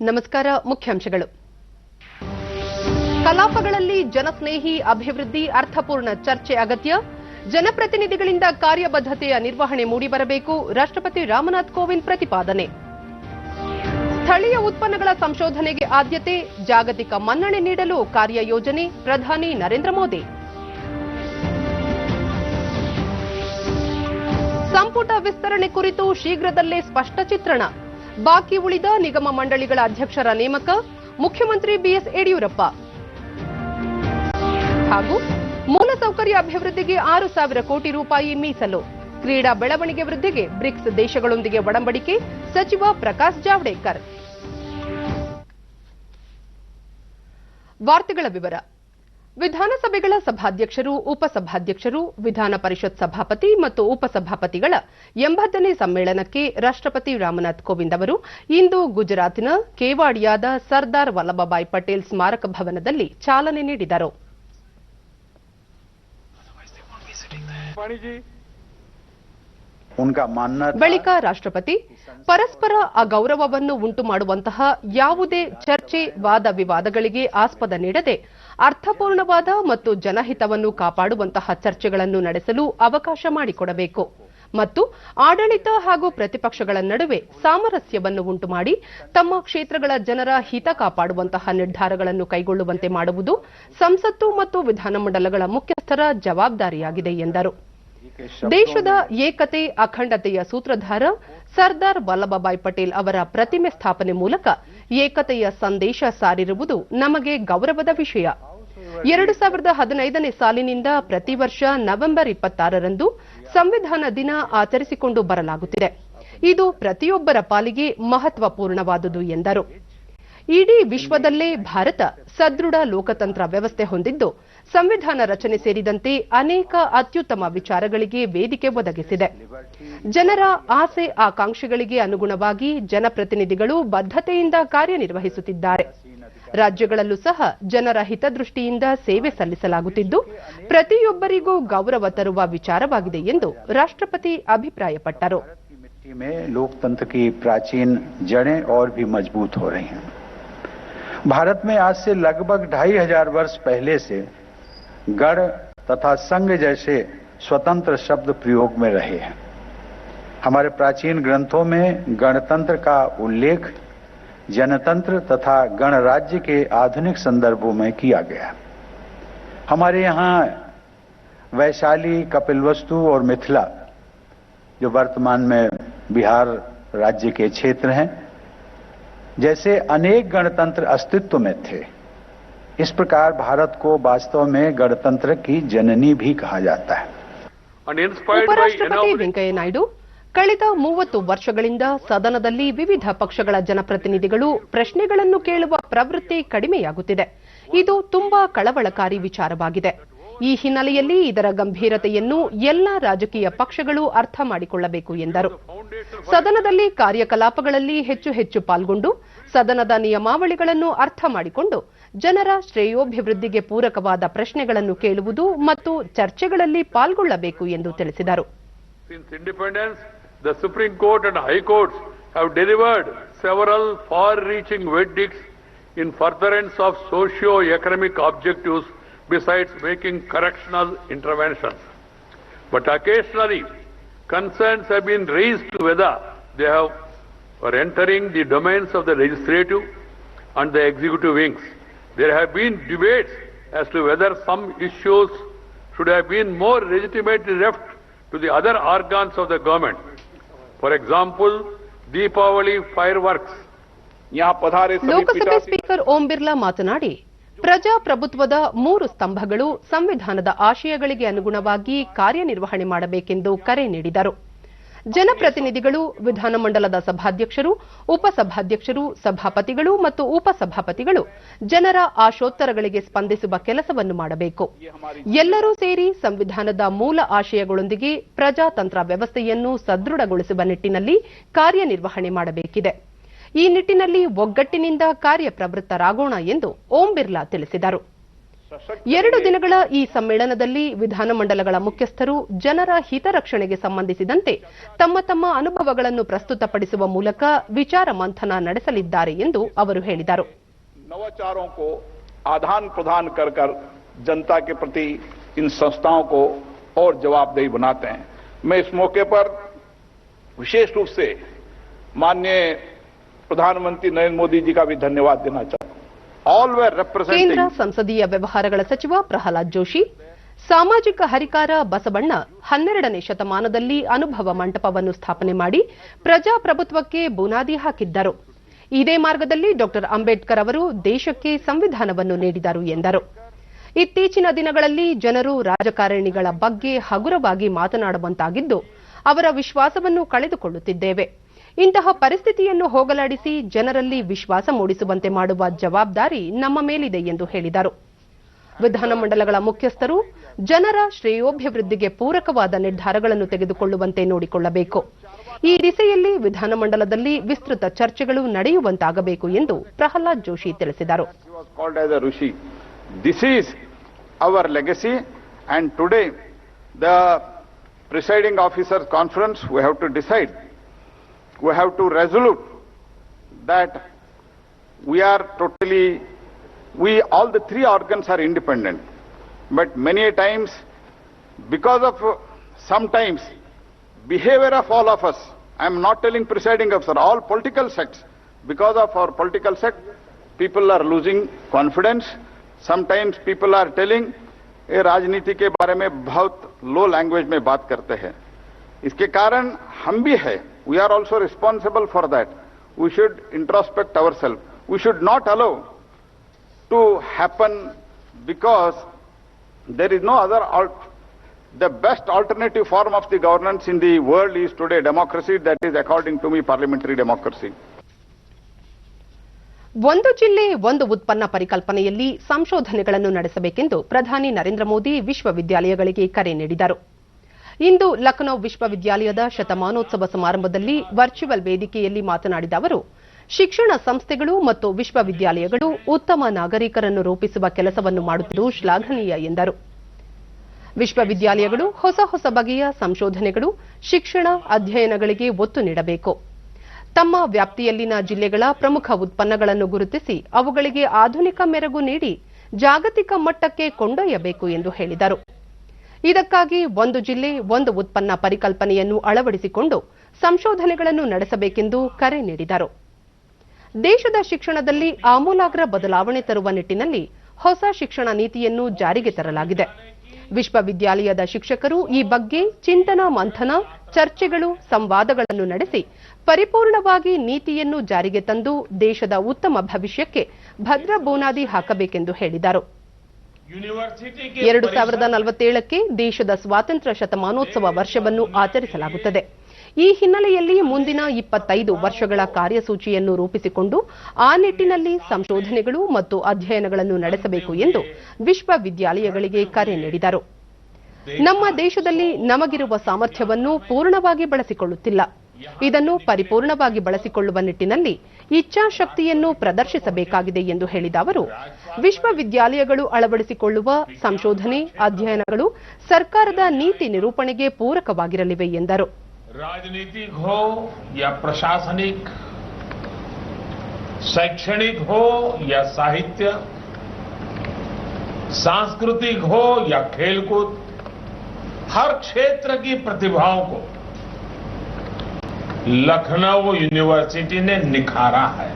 ನಮಸ್ಕಾರ. ಮುಖ್ಯಾಂಶಗಳು. ಕಲಾಪಗಳಲ್ಲಿ ಜನಸ್ನೇಹಿ ಅಭಿವೃದ್ಧಿ ಅರ್ಥಪೂರ್ಣ ಚರ್ಚೆ ಅಗತ್ಯ. ಜನಪ್ರತಿನಿಧಿಗಳಿಂದ ಕಾರ್ಯಬದ್ಧತೆಯ ನಿರ್ವಹಣೆ ಮೂಡಿಬರಬೇಕು. ರಾಷ್ಟ್ರಪತಿ ರಾಮನಾಥ್ ಕೋವಿಂದ್ ಪ್ರತಿಪಾದನೆ. ಸ್ಥಳೀಯ ಉತ್ಪನ್ನಗಳ ಸಂಶೋಧನೆಗೆ ಆದ್ಯತೆ, ಜಾಗತಿಕ ಮನ್ನಣೆ ನೀಡಲು ಕಾರ್ಯಯೋಜನೆ. ಪ್ರಧಾನಿ ನರೇಂದ್ರ ಮೋದಿ. ಸಂಪುಟ ವಿಸ್ತರಣೆ ಕುರಿತು ಶೀಘ್ರದಲ್ಲೇ ಸ್ಪಷ್ಟ ಚಿತ್ರಣ. ಬಾಕಿ ಉಳಿದ ನಿಗಮ ಮಂಡಳಿಗಳ ಅಧ್ಯಕ್ಷರ ನೇಮಕ. ಮುಖ್ಯಮಂತ್ರಿ ಬಿಎಸ್ ಯಡಿಯೂರಪ್ಪ. ಹಾಗೂ ಮೂಲಸೌಕರ್ಯ ಅಭಿವೃದ್ಧಿಗೆ 6,000 ಕೋಟಿ ರೂಪಾಯಿ ಮೀಸಲು. ಕ್ರೀಡಾ ಬೆಳವಣಿಗೆ ವೃದ್ಧಿಗೆ ಬ್ರಿಕ್ಸ್ ದೇಶಗಳೊಂದಿಗೆ ಒಡಂಬಡಿಕೆ. ಸಚಿವ ಪ್ರಕಾಶ್ ಜಾವಡೇಕರ್. ವಾರ್ತೆಗಳ ವಿವರ. ವಿಧಾನಸಭೆಗಳ ಸಭಾಧ್ಯಕ್ಷರು, ಉಪಸಭಾಧ್ಯಕ್ಷರು, ವಿಧಾನ ಪರಿಷತ್ ಸಭಾಪತಿ ಮತ್ತು ಉಪಸಭಾಪತಿಗಳ 80ನೇ ಸಮ್ಮೇಳನಕ್ಕೆ ರಾಷ್ಟ್ರಪತಿ ರಾಮನಾಥ್ ಕೋವಿಂದ್ ಅವರು ಇಂದು ಗುಜರಾತಿನ ಕೇವಾಡಿಯಾದ ಸರ್ದಾರ್ ವಲ್ಲಭಭಾಯ್ ಪಟೇಲ್ ಸ್ಮಾರಕ ಭವನದಲ್ಲಿ ಚಾಲನೆ ನೀಡಿದರು. ಬಳಿಕ ರಾಷ್ಟ್ರಪತಿ ಪರಸ್ಪರ ಅಗೌರವವನ್ನು ಉಂಟು ಮಾಡುವಂತಹ ಯಾವುದೇ ಚರ್ಚೆ, ವಾದ ವಿವಾದಗಳಿಗೆ ಆಸ್ಪದ ನೀಡದೆ ಅರ್ಥಪೂರ್ಣವಾದ ಮತ್ತು ಜನಹಿತವನ್ನು ಕಾಪಾಡುವಂತಹ ಚರ್ಚೆಗಳನ್ನು ನಡೆಸಲು ಅವಕಾಶ ಮಾಡಿಕೊಡಬೇಕು ಮತ್ತು ಆಡಳಿತ ಹಾಗೂ ಪ್ರತಿಪಕ್ಷಗಳ ನಡುವೆ ಸಾಮರಸ್ಯವನ್ನು ಉಂಟು ಮಾಡಿ ತಮ್ಮ ಕ್ಷೇತ್ರಗಳ ಜನರ ಹಿತ ಕಾಪಾಡುವಂತಹ ನಿರ್ಧಾರಗಳನ್ನು ಕೈಗೊಳ್ಳುವಂತೆ ಮಾಡುವುದು ಸಂಸತ್ತು ಮತ್ತು ವಿಧಾನಮಂಡಲಗಳ ಮುಖ್ಯಸ್ಥರ ಜವಾಬ್ದಾರಿಯಾಗಿದೆ ಎಂದರು. ದೇಶದ ಏಕತೆ, ಅಖಂಡತೆಯ ಸೂತ್ರಧಾರ ಸರ್ದಾರ್ ವಲ್ಲಭಭಾಯ್ ಪಟೇಲ್ ಅವರ ಪ್ರತಿಮೆ ಸ್ಥಾಪನೆ ಮೂಲಕ ಏಕತೆಯ ಸಂದೇಶ ಸಾರಿರುವುದು ನಮಗೆ ಗೌರವದ ವಿಷಯ. 2015ನೇ ಸಾಲಿನಿಂದ ಪ್ರತಿ ವರ್ಷ ನವೆಂಬರ್ 26ರಂದು ಸಂವಿಧಾನ ದಿನ ಆಚರಿಸಿಕೊಂಡು ಬರಲಾಗುತ್ತಿದೆ. ಇದು ಪ್ರತಿಯೊಬ್ಬರ ಪಾಲಿಗೆ ಮಹತ್ವಪೂರ್ಣವಾದುದು ಎಂದರು. ಇಡೀ ವಿಶ್ವದಲ್ಲೇ ಭಾರತ ಸದೃಢ ಲೋಕತಂತ್ರ ವ್ಯವಸ್ಥೆ ಹೊಂದಿದ್ದು, ಸಂವಿಧಾನ ರಚನೆ ಸೇರಿದಂತೆ ಅನೇಕ ಅತ್ಯುತ್ತಮ ವಿಚಾರಗಳಿಗೆ ವೇದಿಕೆ ಒದಗಿಸಿದೆ. ಜನರ ಆಸೆ ಆಕಾಂಕ್ಷೆಗಳಿಗೆ ಅನುಗುಣವಾಗಿ ಜನಪ್ರತಿನಿಧಿಗಳು ಬದ್ಧತೆಯಿಂದ ಕಾರ್ಯನಿರ್ವಹಿಸುತ್ತಿದ್ದಾರೆ. ರಾಜ್ಯಗಳಲ್ಲೂ ಸಹ ಜನರ ಹಿತದೃಷ್ಟಿಯಿಂದ ಸೇವೆ ಸಲ್ಲಿಸಲಾಗುತ್ತಿದ್ದು, ಪ್ರತಿಯೊಬ್ಬರಿಗೂ ಗೌರವ ತರುವ ವಿಚಾರವಾಗಿದೆ ಎಂದು ರಾಷ್ಟ್ರಪತಿ ಅಭಿಪ್ರಾಯಪಟ್ಟರು. लोकतंत्र की प्राचीन जड़ें और भी मजबूत हो रही हैं. भारत में आज से लगभग 2500 वर्ष पहले से गण तथा संघ जैसे स्वतंत्र शब्द प्रयोग में रहे हैं. हमारे प्राचीन ग्रंथों में गणतंत्र का उल्लेख जनतंत्र तथा गणराज्य के आधुनिक संदर्भों में किया गया. हमारे यहाँ वैशाली, कपिलवस्तु और मिथिला, जो वर्तमान में बिहार राज्य के क्षेत्र हैं, जैसे अनेक गणतंत्र अस्तित्व में थे. इस प्रकार भारत को वास्तव में गणतंत्र की जननी भी कहा जाता है. ಉಪರಾಷ್ಟ್ರಪತಿ ವೆಂಕಯ್ಯ ನಾಯ್ಡು ಕಳೆದ 30 ವರ್ಷಗಳಿಂದ ಸದನದಲ್ಲಿ ವಿವಿಧ ಪಕ್ಷಗಳ ಜನಪ್ರತಿನಿಧಿಗಳು ಪ್ರಶ್ನೆಗಳನ್ನು ಕೇಳುವ ಪ್ರವೃತ್ತಿ ಕಡಿಮೆಯಾಗುತ್ತಿದೆ. ಇದು ತುಂಬಾ ಕಳವಳಕಾರಿ ವಿಚಾರವಾಗಿದೆ. ಈ ಹಿನ್ನೆಲೆಯಲ್ಲಿ ಇದರ ಗಂಭೀರತೆಯನ್ನು ಎಲ್ಲ ರಾಜಕೀಯ ಪಕ್ಷಗಳು ಅರ್ಥ ಮಾಡಿಕೊಳ್ಳಬೇಕು ಎಂದರು. ಸದನದಲ್ಲಿ ಕಾರ್ಯಕಲಾಪಗಳಲ್ಲಿ ಹೆಚ್ಚು ಪಾಲ್ಗೊಂಡು ಸದನದ ನಿಯಮಾವಳಿಗಳನ್ನು ಅರ್ಥ ಮಾಡಿಕೊಂಡು ಜನರ ಶ್ರೇಯೋಭಿವೃದ್ಧಿಗೆ ಪೂರಕವಾದ ಪ್ರಶ್ನೆಗಳನ್ನು ಕೇಳುವುದು ಮತ್ತು ಚರ್ಚೆಗಳಲ್ಲಿ ಪಾಲ್ಗೊಳ್ಳಬೇಕು ಎಂದು ತಿಳಿಸಿದರು. The Supreme Court and High Courts have delivered several far-reaching verdicts in furtherance of socio-economic objectives besides making correctional interventions. But occasionally, concerns have been raised to whether they are entering the domains of the legislative and the executive wings. There have been debates as to whether some issues should have been more legitimately left to the other organs of the government. For example, Deepavali fireworks. Lok Sabha speaker Om Birla ಮಾತನಾಡಿ, ಪ್ರಜಾಪ್ರಭುತ್ವದ 3 ಸ್ತಂಭಗಳು ಸಂವಿಧಾನದ ಆಶಯಗಳಿಗೆ ಅನುಗುಣವಾಗಿ ಕಾರ್ಯನಿರ್ವಹಣೆ ಮಾಡಬೇಕೆಂದು ಕರೆ ನೀಡಿದರು. ಜನಪ್ರತಿನಿಧಿಗಳು, ವಿಧಾನಮಂಡಲದ ಸಭಾಧ್ಯಕ್ಷರು, ಉಪಸಭಾಧ್ಯಕ್ಷರು, ಸಭಾಪತಿಗಳು ಮತ್ತು ಉಪಸಭಾಪತಿಗಳು ಜನರ ಆಶೋತ್ತರಗಳಿಗೆ ಸ್ಪಂದಿಸುವ ಕೆಲಸವನ್ನು ಮಾಡಬೇಕು. ಎಲ್ಲರೂ ಸೇರಿ ಸಂವಿಧಾನದ ಮೂಲ ಆಶಯಗಳೊಂದಿಗೆ ಪ್ರಜಾತಂತ್ರ ವ್ಯವಸ್ಥೆಯನ್ನು ಸದೃಢಗೊಳಿಸುವ ನಿಟ್ಟಿನಲ್ಲಿ ಕಾರ್ಯನಿರ್ವಹಣೆ ಮಾಡಬೇಕಿದೆ. ಈ ನಿಟ್ಟಿನಲ್ಲಿ ಒಗ್ಗಟ್ಟಿನಿಂದ ಕಾರ್ಯಪ್ರವೃತ್ತರಾಗೋಣ ಎಂದು ಓಂ ಬಿರ್ಲಾ ತಿಳಿಸಿದರು. 2 ದಿನಗಳ ಈ ಸಮ್ಮೇಳನದಲ್ಲಿ ವಿಧಾನಮಂಡಲಗಳ ಮುಖ್ಯಸ್ಥರು ಜನರ ಹಿತರಕ್ಷಣೆಗೆ ಸಂಬಂಧಿಸಿದಂತೆ ತಮ್ಮ ತಮ್ಮ ಅನುಭವಗಳನ್ನು ಪ್ರಸ್ತುತಪಡಿಸುವ ಮೂಲಕ ವಿಚಾರ ಮಂಥನ ನಡೆಸಲಿದ್ದಾರೆ ಎಂದು ಅವರು ಹೇಳಿದರು. नवाचारों को आदान प्रदान कर कर जनता के प्रति इन संस्थाओं को और जवाबदेही बनाते हैं. मैं इस मौके पर विशेष रूप से माननीय प्रधानमंत्री नरेंद्र मोदी जी का भी धन्यवाद देना चाहता हूं. All were representing. ಕೇಂದ್ರ ಸಂಸದೀಯ ವ್ಯವಹಾರಗಳ ಸಚಿವ ಪ್ರಹ್ಲಾದ್ ಜೋಶಿ, ಸಾಮಾಜಿಕ ಹರಿಕಾರ ಬಸವಣ್ಣ 12ನೇ ಶತಮಾನದಲ್ಲಿ ಅನುಭವ ಮಂಟಪವನ್ನು ಸ್ಥಾಪನೆ ಮಾಡಿ ಪ್ರಜಾಪ್ರಭುತ್ವಕ್ಕೆ ಬುನಾದಿ ಹಾಕಿದ್ದರು. ಇದೇ ಮಾರ್ಗದಲ್ಲಿ ಡಾ ಅಂಬೇಡ್ಕರ್ ಅವರು ದೇಶಕ್ಕೆ ಸಂವಿಧಾನವನ್ನು ನೀಡಿದರು ಎಂದರು. ಇತ್ತೀಚಿನ ದಿನಗಳಲ್ಲಿ ಜನರು ರಾಜಕಾರಣಿಗಳ ಬಗ್ಗೆ ಹಗುರವಾಗಿ ಮಾತನಾಡುವಂತಾಗಿದ್ದು ಅವರ ವಿಶ್ವಾಸವನ್ನು ಕಳೆದುಕೊಳ್ಳುತ್ತಿದ್ದೇವೆ. ಇಂತಹ ಪರಿಸ್ಥಿತಿಯನ್ನು ಹೋಗಲಾಡಿಸಿ ಜನರಲ್ಲಿ ವಿಶ್ವಾಸ ಮೂಡಿಸುವಂತೆ ಮಾಡುವ ಜವಾಬ್ದಾರಿ ನಮ್ಮ ಮೇಲಿದೆ ಎಂದು ಹೇಳಿದರು. ವಿಧಾನಮಂಡಲಗಳ ಮುಖ್ಯಸ್ಥರು ಜನರ ಶ್ರೇಯೋಭಿವೃದ್ಧಿಗೆ ಪೂರಕವಾದ ನಿರ್ಧಾರಗಳನ್ನು ತೆಗೆದುಕೊಳ್ಳುವಂತೆ ನೋಡಿಕೊಳ್ಳಬೇಕು. ಈ ದಿಸೆಯಲ್ಲಿ ವಿಧಾನಮಂಡಲದಲ್ಲಿ ವಿಸ್ತೃತ ಚರ್ಚೆಗಳು ನಡೆಯುವಂತಾಗಬೇಕು ಎಂದು ಪ್ರಹ್ಲಾದ್ ಜೋಶಿ ತಿಳಿಸಿದರು. This is our legacy, and today the presiding officers conference we have to decide, we have to resolute that all the 3 organs are independent, but many times because of sometimes behavior of all of us, I am not telling presiding officer, all political sects, because of our political sect people are losing confidence. Sometimes people are telling ये राजनीति के बारे में बहुत लो language में बात करते हैं. इसके कारण हम भी है, we are also responsible for that. We should introspect ourselves. We should not allow to happen, because there is no other the best alternative form of the governance in the world is today democracy. That is, according to me, parliamentary democracy. ಒಂದು ಜಿಲ್ಲೆ ಒಂದು ಉತ್ಪನ್ನ ಪರಿಕಲ್ಪನೆಯಲ್ಲಿ ಸಂಶೋಧನೆಗಳನ್ನು ನಡೆಸಬೇಕೆಂದು ಪ್ರಧಾನಿ ನರೇಂದ್ರ ಮೋದಿ ವಿಶ್ವವಿದ್ಯಾಲಯಗಳಿಗೆ ಕರೆ ನೀಡಿದರು. ಇಂದು ಲಖನೌ ವಿಶ್ವವಿದ್ಯಾಲಯದ ಶತಮಾನೋತ್ಸವ ಸಮಾರಂಭದಲ್ಲಿ ವರ್ಚುವಲ್ ವೇದಿಕೆಯಲ್ಲಿ ಮಾತನಾಡಿದ ಅವರು, ಶಿಕ್ಷಣ ಸಂಸ್ಥೆಗಳು ಮತ್ತು ವಿಶ್ವವಿದ್ಯಾಲಯಗಳು ಉತ್ತಮ ನಾಗರಿಕರನ್ನು ರೂಪಿಸುವ ಕೆಲಸವನ್ನು ಮಾಡುತ್ತಿರುವುದು ಶ್ಲಾಘನೀಯ ಎಂದರು. ವಿಶ್ವವಿದ್ಯಾಲಯಗಳು ಹೊಸ ಹೊಸ ಬಗೆಯ ಸಂಶೋಧನೆಗಳು, ಶಿಕ್ಷಣ, ಅಧ್ಯಯನಗಳಿಗೆ ಒತ್ತು ನೀಡಬೇಕು. ತಮ್ಮ ವ್ಯಾಪ್ತಿಯಲ್ಲಿನ ಜಿಲ್ಲೆಗಳ ಪ್ರಮುಖ ಉತ್ಪನ್ನಗಳನ್ನು ಗುರುತಿಸಿ ಅವುಗಳಿಗೆ ಆಧುನಿಕ ಮೆರುಗು ನೀಡಿ ಜಾಗತಿಕ ಮಟ್ಟಕ್ಕೆ ಕೊಂಡೊಯ್ಯಬೇಕು ಎಂದು ಹೇಳಿದರು. ಇದಕ್ಕಾಗಿ ಒಂದು ಜಿಲ್ಲೆ ಒಂದು ಉತ್ಪನ್ನ ಪರಿಕಲ್ಪನೆಯನ್ನು ಅಳವಡಿಸಿಕೊಂಡು ಸಂಶೋಧನೆಗಳನ್ನು ನಡೆಸಬೇಕೆಂದು ಕರೆ ನೀಡಿದರು. ದೇಶದ ಶಿಕ್ಷಣದಲ್ಲಿ ಆಮೂಲಾಗ್ರ ಬದಲಾವಣೆ ತರುವ ನಿಟ್ಟಿನಲ್ಲಿ ಹೊಸ ಶಿಕ್ಷಣ ನೀತಿಯನ್ನು ಜಾರಿಗೆ ತರಲಾಗಿದೆ. ವಿಶ್ವವಿದ್ಯಾಲಯದ ಶಿಕ್ಷಕರು ಈ ಬಗ್ಗೆ ಚಿಂತನ ಮಂಥನ, ಚರ್ಚೆಗಳು, ಸಂವಾದಗಳನ್ನು ನಡೆಸಿ ಪರಿಪೂರ್ಣವಾಗಿ ನೀತಿಯನ್ನು ಜಾರಿಗೆ ತಂದು ದೇಶದ ಉತ್ತಮ ಭವಿಷ್ಯಕ್ಕೆ ಭದ್ರ ಬುನಾದಿ ಹಾಕಬೇಕೆಂದು ಹೇಳಿದರು. 2047ಕ್ಕೆ ದೇಶದ ಸ್ವಾತಂತ್ರ್ಯ ಶತಮಾನೋತ್ಸವ ವರ್ಷವನ್ನು ಆಚರಿಸಲಾಗುತ್ತದೆ. ಈ ಹಿನ್ನೆಲೆಯಲ್ಲಿ ಮುಂದಿನ 25 ವರ್ಷಗಳ ಕಾರ್ಯಸೂಚಿಯನ್ನು ರೂಪಿಸಿಕೊಂಡು ಆ ನಿಟ್ಟಿನಲ್ಲಿ ಸಂಶೋಧನೆಗಳು ಮತ್ತು ಅಧ್ಯಯನಗಳನ್ನು ನಡೆಸಬೇಕು ಎಂದು ವಿಶ್ವವಿದ್ಯಾಲಯಗಳಿಗೆ ಕರೆ ನೀಡಿದರು. ನಮ್ಮ ದೇಶದಲ್ಲಿ ನಮಗಿರುವ ಸಾಮರ್ಥ್ಯವನ್ನು ಪೂರ್ಣವಾಗಿ ಬಳಸಿಕೊಳ್ಳುತ್ತಿಲ್ಲ. ಇದನ್ನು ಪರಿಪೂರ್ಣವಾಗಿ ಬಳಸಿಕೊಳ್ಳುವ ನಿಟ್ಟಿನಲ್ಲಿ ಇಚ್ಛಾಶಕ್ತಿಯನ್ನು ಪ್ರದರ್ಶಿಸಬೇಕಾಗಿದೆ ಎಂದು ಹೇಳಿದ ಅವರು, ವಿಶ್ವವಿದ್ಯಾಲಯಗಳು ಅಳವಡಿಸಿಕೊಳ್ಳುವ ಸಂಶೋಧನೆ, ಅಧ್ಯಯನಗಳು ಸರ್ಕಾರದ ನೀತಿ ನಿರೂಪಣೆಗೆ ಪೂರಕವಾಗಿರಲಿವೆ ಎಂದರು. राजनीतिक हो या प्रशासनिक, शैक्षणिक हो या साहित्य, सांस्कृतिक हो या खेलकूद, हर क्षेत्र की प्रतिभाओं को लखनऊ यूनिवर्सिटी ने निखारा है,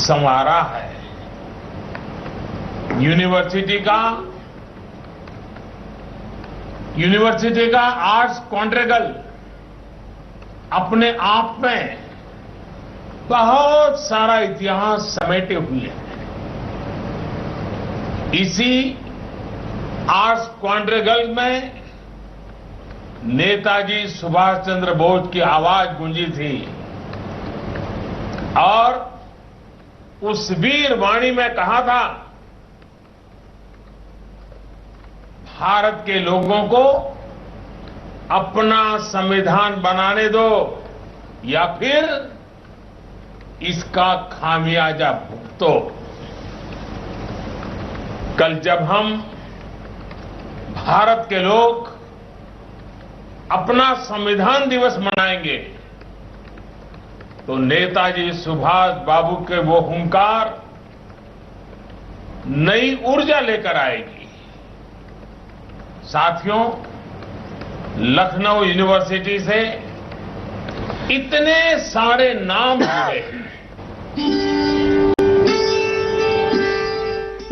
संवारा है. यूनिवर्सिटी का आर्ट्स क्वाड्रिगल अपने आप में बहुत सारा इतिहास समेटे हुए है. इसी आर्ट्स क्वाड्रिगल में नेताजी सुभाष चंद्र बोस की आवाज गूंजी थी और उस वीर वाणी में कहा था, भारत के लोगों को अपना संविधान बनाने दो या फिर इसका खामियाजा भुगतो. कल जब हम भारत के लोग अपना संविधान दिवस मनाएंगे तो नेताजी सुभाष बाबू के वो हुंकार नई ऊर्जा लेकर आएगी। साथियों, लखनऊ यूनिवर्सिटी से इतने सारे नाम जुड़े हैं।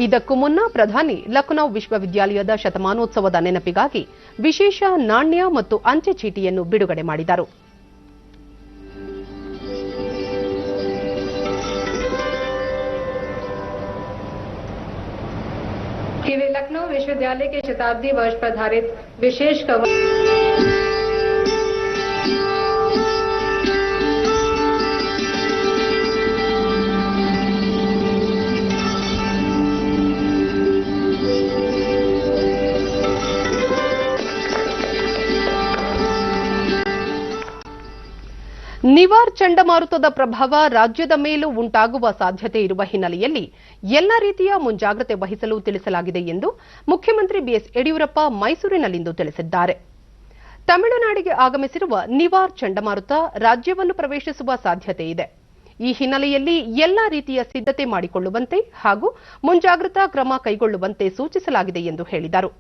ಇದಕ್ಕೂ ಮುನ್ನ ಪ್ರಧಾನಿ ಲಖನೌ ವಿಶ್ವವಿದ್ಯಾಲಯದ ಶತಮಾನೋತ್ಸವದ ನೆನಪಿಗಾಗಿ ವಿಶೇಷ ನಾಣ್ಯ ಮತ್ತು ಅಂಚೆ ಚೀಟಿಯನ್ನು ಬಿಡುಗಡೆ ಮಾಡಿದರು. वे लखनऊ विश्वविद्यालय के शताब्दी वर्ष पर आधारित विशेष कवर ನಿವಾರ್ ಚಂಡಮಾರುತದ ಪ್ರಭಾವ ರಾಜ್ಯದ ಮೇಲೂ ಉಂಟಾಗುವ ಸಾಧ್ಯತೆ ಇರುವ ಹಿನ್ನೆಲೆಯಲ್ಲಿ ಎಲ್ಲ ರೀತಿಯ ಮುಂಜಾಗ್ರತೆ ವಹಿಸಲು ತಿಳಿಸಲಾಗಿದೆ ಎಂದು ಮುಖ್ಯಮಂತ್ರಿ ಬಿಎಸ್ ಯಡಿಯೂರಪ್ಪ ಮೈಸೂರಿನಲ್ಲಿಂದು ತಿಳಿಸಿದ್ದಾರೆ. ತಮಿಳುನಾಡಿಗೆ ಆಗಮಿಸಿರುವ ನಿವಾರ್ ಚಂಡಮಾರುತ ರಾಜ್ಯವನ್ನು ಪ್ರವೇಶಿಸುವ ಸಾಧ್ಯತೆ ಇದೆ. ಈ ಹಿನ್ನೆಲೆಯಲ್ಲಿ ಎಲ್ಲ ರೀತಿಯ ಸಿದ್ಧತೆ ಮಾಡಿಕೊಳ್ಳುವಂತೆ ಹಾಗೂ ಮುಂಜಾಗ್ರತಾ ಕ್ರಮ ಕೈಗೊಳ್ಳುವಂತೆ ಸೂಚಿಸಲಾಗಿದೆ ಎಂದು ಹೇಳಿದರು.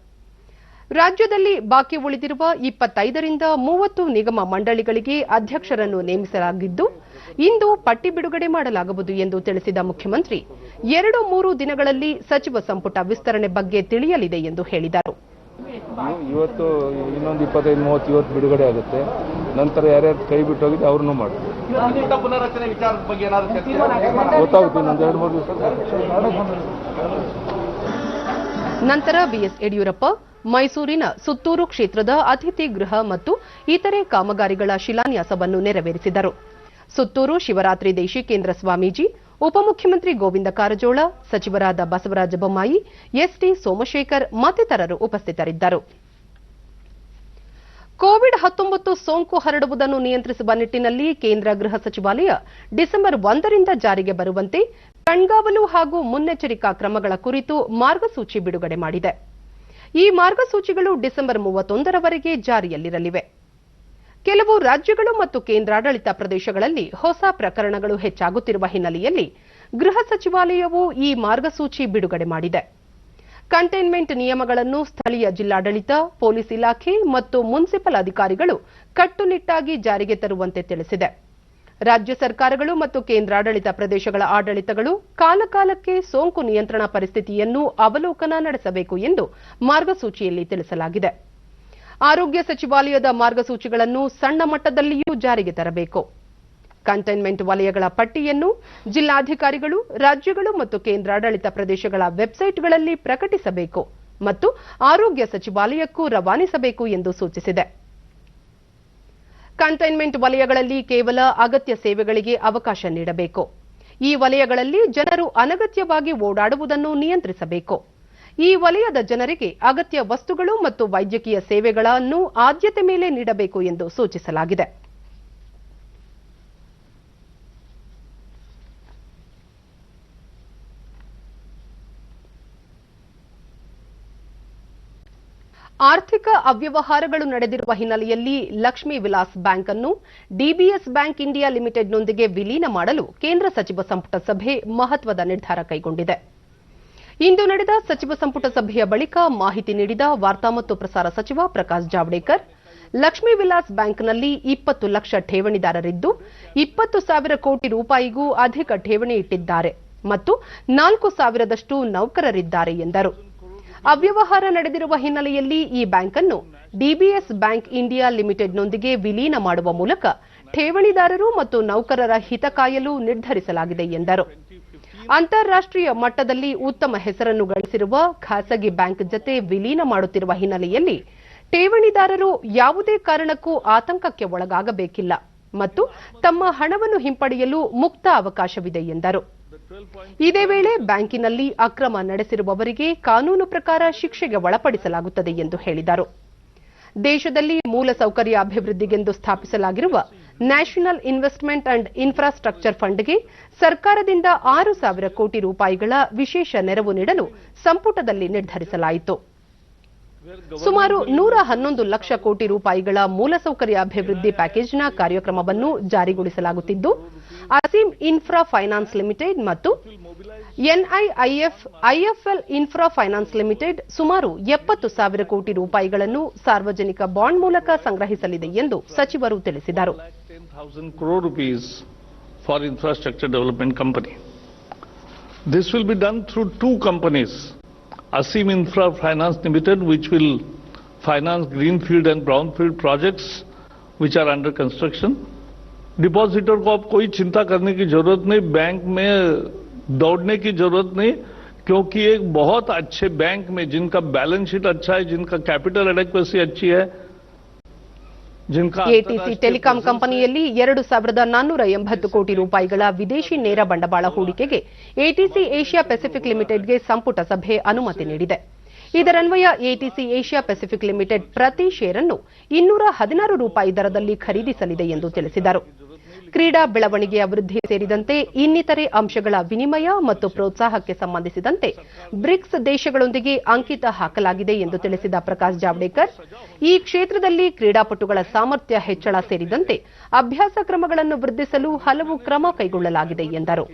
ರಾಜ್ಯದಲ್ಲಿ ಬಾಕಿ ಉಳಿದಿರುವ 25 ರಿಂದ 30 ನಿಗಮ ಮಂಡಳಿಗಳಿಗೆ ಅಧ್ಯಕ್ಷರನ್ನು ನೇಮಿಸಲಾಗಿದ್ದು ಇಂದು ಪಟ್ಟಿ ಬಿಡುಗಡೆ ಮಾಡಲಾಗುವುದು ಎಂದು ತಿಳಿಸಿದ ಮುಖ್ಯಮಂತ್ರಿ 2-3 ದಿನಗಳಲ್ಲಿ ಸಚಿವ ಸಂಪುಟ ವಿಸ್ತರಣೆ ಬಗ್ಗೆ ತಿಳಿಯಲಿದೆ ಎಂದು ಹೇಳಿದರು. ಇವತ್ತು ಇನ್ನೊಂದು 25-30 ಇವತ್ತು ಬಿಡುಗಡೆ ಆಗುತ್ತೆ. ನಂತರ ಯಾರ್ಯಾರು ಕೈ ಬಿಟ್ಟು ಹೋಗಿದೆ ಅವ್ರನ್ನೂ ಮಾಡ್ತೀವಿ. ಗೊತ್ತಾಗುತ್ತೆ ಇನ್ನೊಂದು 2-3 ದಿವಸ. ನಂತರ ಬಿಎಸ್ ಯಡಿಯೂರಪ್ಪ ಮೈಸೂರಿನ ಸುತ್ತೂರು ಕ್ಷೇತ್ರದ ಅತಿಥಿ ಗೃಹ ಮತ್ತು ಇತರೆ ಕಾಮಗಾರಿಗಳ ಶಿಲಾನ್ಯಾಸವನ್ನು ನೆರವೇರಿಸಿದರು. ಸುತ್ತೂರು ಶಿವರಾತ್ರಿ ದೇಶಿಕೇಂದ್ರ ಸ್ವಾಮೀಜಿ, ಉಪಮುಖ್ಯಮಂತ್ರಿ ಗೋವಿಂದ ಕಾರಜೋಳ, ಸಚಿವರಾದ ಬಸವರಾಜ ಬೊಮ್ಮಾಯಿ, ಎಸ್ಟಿ ಸೋಮಶೇಖರ್ ಮತ್ತಿತರರು ಉಪಸ್ಥಿತರಿದ್ದರು. ಕೋವಿಡ್-19 ಸೋಂಕು ಹರಡುವುದನ್ನು ನಿಯಂತ್ರಿಸುವ ನಿಟ್ಟಿನಲ್ಲಿ ಕೇಂದ್ರ ಗೃಹ ಸಚಿವಾಲಯ ಡಿಸೆಂಬರ್ 1 ರಿಂದ ಜಾರಿಗೆ ಬರುವಂತೆ ಕಣ್ಗಾವಲು ಹಾಗೂ ಮುನ್ನೆಚ್ಚರಿಕಾ ಕ್ರಮಗಳ ಕುರಿತು ಮಾರ್ಗಸೂಚಿ ಬಿಡುಗಡೆ ಮಾಡಿದೆ. ಈ ಮಾರ್ಗಸೂಚಿಗಳು ಡಿಸೆಂಬರ್ 31ರವರೆಗೆ ಜಾರಿಯಲ್ಲಿರಲಿವೆ. ಕೆಲವು ರಾಜ್ಯಗಳು ಮತ್ತು ಕೇಂದ್ರಾಡಳಿತ ಪ್ರದೇಶಗಳಲ್ಲಿ ಹೊಸ ಪ್ರಕರಣಗಳು ಹೆಚ್ಚಾಗುತ್ತಿರುವ ಹಿನ್ನೆಲೆಯಲ್ಲಿ ಗೃಹ ಸಚಿವಾಲಯವು ಈ ಮಾರ್ಗಸೂಚಿ ಬಿಡುಗಡೆ ಮಾಡಿದೆ. ಕಂಟೈನ್ಮೆಂಟ್ ನಿಯಮಗಳನ್ನು ಸ್ಥಳೀಯ ಜಿಲ್ಲಾಡಳಿತ, ಪೊಲೀಸ್ ಇಲಾಖೆ ಮತ್ತು ಮುನ್ಸಿಪಲ್ ಅಧಿಕಾರಿಗಳು ಕಟ್ಟುನಿಟ್ಟಾಗಿ ಜಾರಿಗೆ ತರುವಂತೆ ತಿಳಿಸಿದೆ. ರಾಜ್ಯ ಸರ್ಕಾರಗಳು ಮತ್ತು ಕೇಂದ್ರಾಡಳಿತ ಪ್ರದೇಶಗಳ ಆಡಳಿತಗಳು ಕಾಲಕಾಲಕ್ಕೆ ಸೋಂಕು ನಿಯಂತ್ರಣ ಪರಿಸ್ಥಿತಿಯನ್ನು ಅವಲೋಕನ ನಡೆಸಬೇಕು ಎಂದು ಮಾರ್ಗಸೂಚಿಯಲ್ಲಿ ತಿಳಿಸಲಾಗಿದೆ. ಆರೋಗ್ಯ ಸಚಿವಾಲಯದ ಮಾರ್ಗಸೂಚಿಗಳನ್ನು ಸಣ್ಣ ಮಟ್ಟದಲ್ಲಿಯೂ ಜಾರಿಗೆ ತರಬೇಕು. ಕಂಟೈನ್ಮೆಂಟ್ ವಲಯಗಳ ಪಟ್ಟಿಯನ್ನು ಜಿಲ್ಲಾಧಿಕಾರಿಗಳು, ರಾಜ್ಯಗಳು ಮತ್ತು ಕೇಂದ್ರಾಡಳಿತ ಪ್ರದೇಶಗಳ ವೆಬ್ಸೈಟ್ಗಳಲ್ಲಿ ಪ್ರಕಟಿಸಬೇಕು ಮತ್ತು ಆರೋಗ್ಯ ಸಚಿವಾಲಯಕ್ಕೂ ರವಾನಿಸಬೇಕು ಎಂದು ಸೂಚಿಸಿದೆ. ಕಂಟೈನ್ಮೆಂಟ್ ವಲಯಗಳಲ್ಲಿ ಕೇವಲ ಅಗತ್ಯ ಸೇವೆಗಳಿಗೆ ಅವಕಾಶ ನೀಡಬೇಕು. ಈ ವಲಯಗಳಲ್ಲಿ ಜನರು ಅನಗತ್ಯವಾಗಿ ಓಡಾಡುವುದನ್ನು ನಿಯಂತ್ರಿಸಬೇಕು. ಈ ವಲಯದ ಜನರಿಗೆ ಅಗತ್ಯ ವಸ್ತುಗಳು ಮತ್ತು ವೈದ್ಯಕೀಯ ಸೇವೆಗಳನ್ನು ಆದ್ಯತೆ ಮೇಲೆ ನೀಡಬೇಕು ಎಂದು ಸೂಚಿಸಲಾಗಿದೆ. ಆರ್ಥಿಕ ಅವ್ಯವಹಾರಗಳು ನಡೆದಿರುವ ಹಿನ್ನೆಲೆಯಲ್ಲಿ ಲಕ್ಷ್ಮೀ ವಿಲಾಸ್ ಬ್ಯಾಂಕ್ ಅನ್ನು ಡಿಬಿಎಸ್ ಬ್ಯಾಂಕ್ ಇಂಡಿಯಾ ಲಿಮಿಟೆಡ್ನೊಂದಿಗೆ ವಿಲೀನ ಮಾಡಲು ಕೇಂದ್ರ ಸಚಿವ ಸಂಪುಟ ಸಭೆ ಮಹತ್ವದ ನಿರ್ಧಾರ ಕೈಗೊಂಡಿದೆ. ಇಂದು ನಡೆದ ಸಚಿವ ಸಂಪುಟ ಸಭೆಯ ಬಳಿಕ ಮಾಹಿತಿ ನೀಡಿದ ವಾರ್ತಾ ಮತ್ತು ಪ್ರಸಾರ ಸಚಿವ ಪ್ರಕಾಶ್ ಜಾವಡೇಕರ್, ಲಕ್ಷ್ಮೀ ವಿಲಾಸ್ ಬ್ಯಾಂಕ್ನಲ್ಲಿ 20 ಲಕ್ಷ ಠೇವಣಿದಾರರಿದ್ದು 20,000 ಕೋಟಿ ರೂಪಾಯಿಗೂ ಅಧಿಕ ಠೇವಣಿ ಇಟ್ಟಿದ್ದಾರೆ ಮತ್ತು 4,000ದಷ್ಟು ನೌಕರರಿದ್ದಾರೆ ಎಂದರು. ಅವ್ಯವಹಾರ ನಡೆದಿರುವ ಹಿನ್ನೆಲೆಯಲ್ಲಿ ಈ ಬ್ಯಾಂಕ್ ಅನ್ನು ಡಿಬಿಎಸ್ ಬ್ಯಾಂಕ್ ಇಂಡಿಯಾ ಲಿಮಿಟೆಡ್ನೊಂದಿಗೆ ವಿಲೀನ ಮಾಡುವ ಮೂಲಕ ಠೇವಣಿದಾರರು ಮತ್ತು ನೌಕರರ ಹಿತ ಕಾಯಲು ನಿರ್ಧರಿಸಲಾಗಿದೆ ಎಂದರು. ಅಂತಾರಾಷ್ಟ್ರೀಯ ಮಟ್ಟದಲ್ಲಿ ಉತ್ತಮ ಹೆಸರನ್ನು ಗಳಿಸಿರುವ ಖಾಸಗಿ ಬ್ಯಾಂಕ್ ಜತೆ ವಿಲೀನ ಮಾಡುತ್ತಿರುವ ಹಿನ್ನೆಲೆಯಲ್ಲಿ ಠೇವಣಿದಾರರು ಯಾವುದೇ ಕಾರಣಕ್ಕೂ ಆತಂಕಕ್ಕೆ ಒಳಗಾಗಬೇಕಿಲ್ಲ ಮತ್ತು ತಮ್ಮ ಹಣವನ್ನು ಹಿಂಪಡೆಯಲು ಮುಕ್ತ ಅವಕಾಶವಿದೆ ಎಂದರು. ಇದೇ ವೇಳೆ ಬ್ಯಾಂಕಿನಲ್ಲಿ ಅಕ್ರಮ ನಡೆಸಿರುವವರಿಗೆ ಕಾನೂನು ಪ್ರಕಾರ ಶಿಕ್ಷೆಗೆ ಒಳಪಡಿಸಲಾಗುತ್ತದೆ ಎಂದು ಹೇಳಿದರು. ದೇಶದಲ್ಲಿ ಮೂಲಸೌಕರ್ಯ ಅಭಿವೃದ್ಧಿಗೆಂದು ಸ್ಥಾಪಿಸಲಾಗಿರುವ ನ್ಯಾಷನಲ್ ಇನ್ವೆಸ್ಟ್ಮೆಂಟ್ ಅಂಡ್ ಇನ್ಫ್ರಾಸ್ಟ್ರಕ್ಚರ್ ಫಂಡ್ಗೆ ಸರ್ಕಾರದಿಂದ 6,000 ಕೋಟಿ ರೂಪಾಯಿಗಳ ವಿಶೇಷ ನೆರವು ನೀಡಲು ಸಂಪುಟದಲ್ಲಿ ನಿರ್ಧರಿಸಲಾಯಿತು. ಸುಮಾರು 111 ಲಕ್ಷ ಕೋಟಿ ರೂಪಾಯಿಗಳ ಮೂಲಸೌಕರ್ಯ ಅಭಿವೃದ್ಧಿ ಪ್ಯಾಕೇಜ್ನ ಕಾರ್ಯಕ್ರಮವನ್ನು ಜಾರಿಗೊಳಿಸಲಾಗುತ್ತಿದ್ದು, ಅಸೀಮ್ ಇನ್ಫ್ರಾ ಫೈನಾನ್ಸ್ ಲಿಮಿಟೆಡ್ ಮತ್ತು ಐಎಫ್ಎಲ್ ಇನ್ಫ್ರಾ ಫೈನಾನ್ಸ್ ಲಿಮಿಟೆಡ್ ಸುಮಾರು 70,000 ಕೋಟಿ ರೂಪಾಯಿಗಳನ್ನು ಸಾರ್ವಜನಿಕ ಬಾಂಡ್ ಮೂಲಕ ಸಂಗ್ರಹಿಸಲಿದೆ ಎಂದು ಸಚಿವರು ತಿಳಿಸಿದರು. 10,000 crore rupees for infrastructure development company. This will be done through two companies, Asim Infra Finance Limited, which will finance greenfield and brownfield projects which are under construction. Depositor को अब कोई चिंता करने की जरूरत नहीं, बैंक में दौड़ने की जरूरत नहीं, क्योंकि एक बहुत अच्छे बैंक में जिनका बैलेंस शीट अच्छा है, जिनका कैपिटल एडेक्वेसी अच्छी है, जिनका ಎಟಿಸಿ ಟೆಲಿಕಾಂ ಕಂಪನಿಯಲ್ಲಿ 2,480 ಕೋಟಿ ರೂಪಾಯಿಗಳ ವಿದೇಶಿ ನೇರ ಬಂಡವಾಳ ಹೂಡಿಕೆಗೆ ಎಟಿಸಿ ಏಷ್ಯಾ ಪೆಸಿಫಿಕ್ ಲಿಮಿಟೆಡ್ಗೆ ಸಂಪುಟ ಸಭೆ ಅನುಮತಿ ನೀಡಿದೆ. ಇದರನ್ವಯ ಎಟಿಸಿ ಏಷ್ಯಾ ಪೆಸಿಫಿಕ್ ಲಿಮಿಟೆಡ್ ಪ್ರತಿ ಷೇರ್ ಅನ್ನು 216 ರೂಪಾಯಿ ದರದಲ್ಲಿ ಖರೀದಿಸಲಿದೆ ಎಂದು ತಿಳಿಸಿದರು. ಕ್ರೀಡಾ ಬೆಳವಣಿಗೆಯ ವೃದ್ಧಿ ಸೇರಿದಂತೆ ಇನ್ನಿತರೆ ಅಂಶಗಳ ವಿನಿಮಯ ಮತ್ತು ಪ್ರೋತ್ಸಾಹಕ್ಕೆ ಸಂಬಂಧಿಸಿದಂತೆ ಬ್ರಿಕ್ಸ್ ದೇಶಗಳೊಂದಿಗೆ ಅಂಕಿತ ಹಾಕಲಾಗಿದೆ ಎಂದು ತಿಳಿಸಿದ ಪ್ರಕಾಶ್ ಜಾವಡೇಕರ್, ಈ ಕ್ಷೇತ್ರದಲ್ಲಿ ಕ್ರೀಡಾಪಟುಗಳ ಸಾಮರ್ಥ್ಯ ಹೆಚ್ಚಳ ಸೇರಿದಂತೆ ಅಭ್ಯಾಸ ಕ್ರಮಗಳನ್ನು ವೃದ್ಧಿಸಲು ಹಲವು ಕ್ರಮ ಕೈಗೊಳ್ಳಲಾಗಿದೆ ಎಂದರು.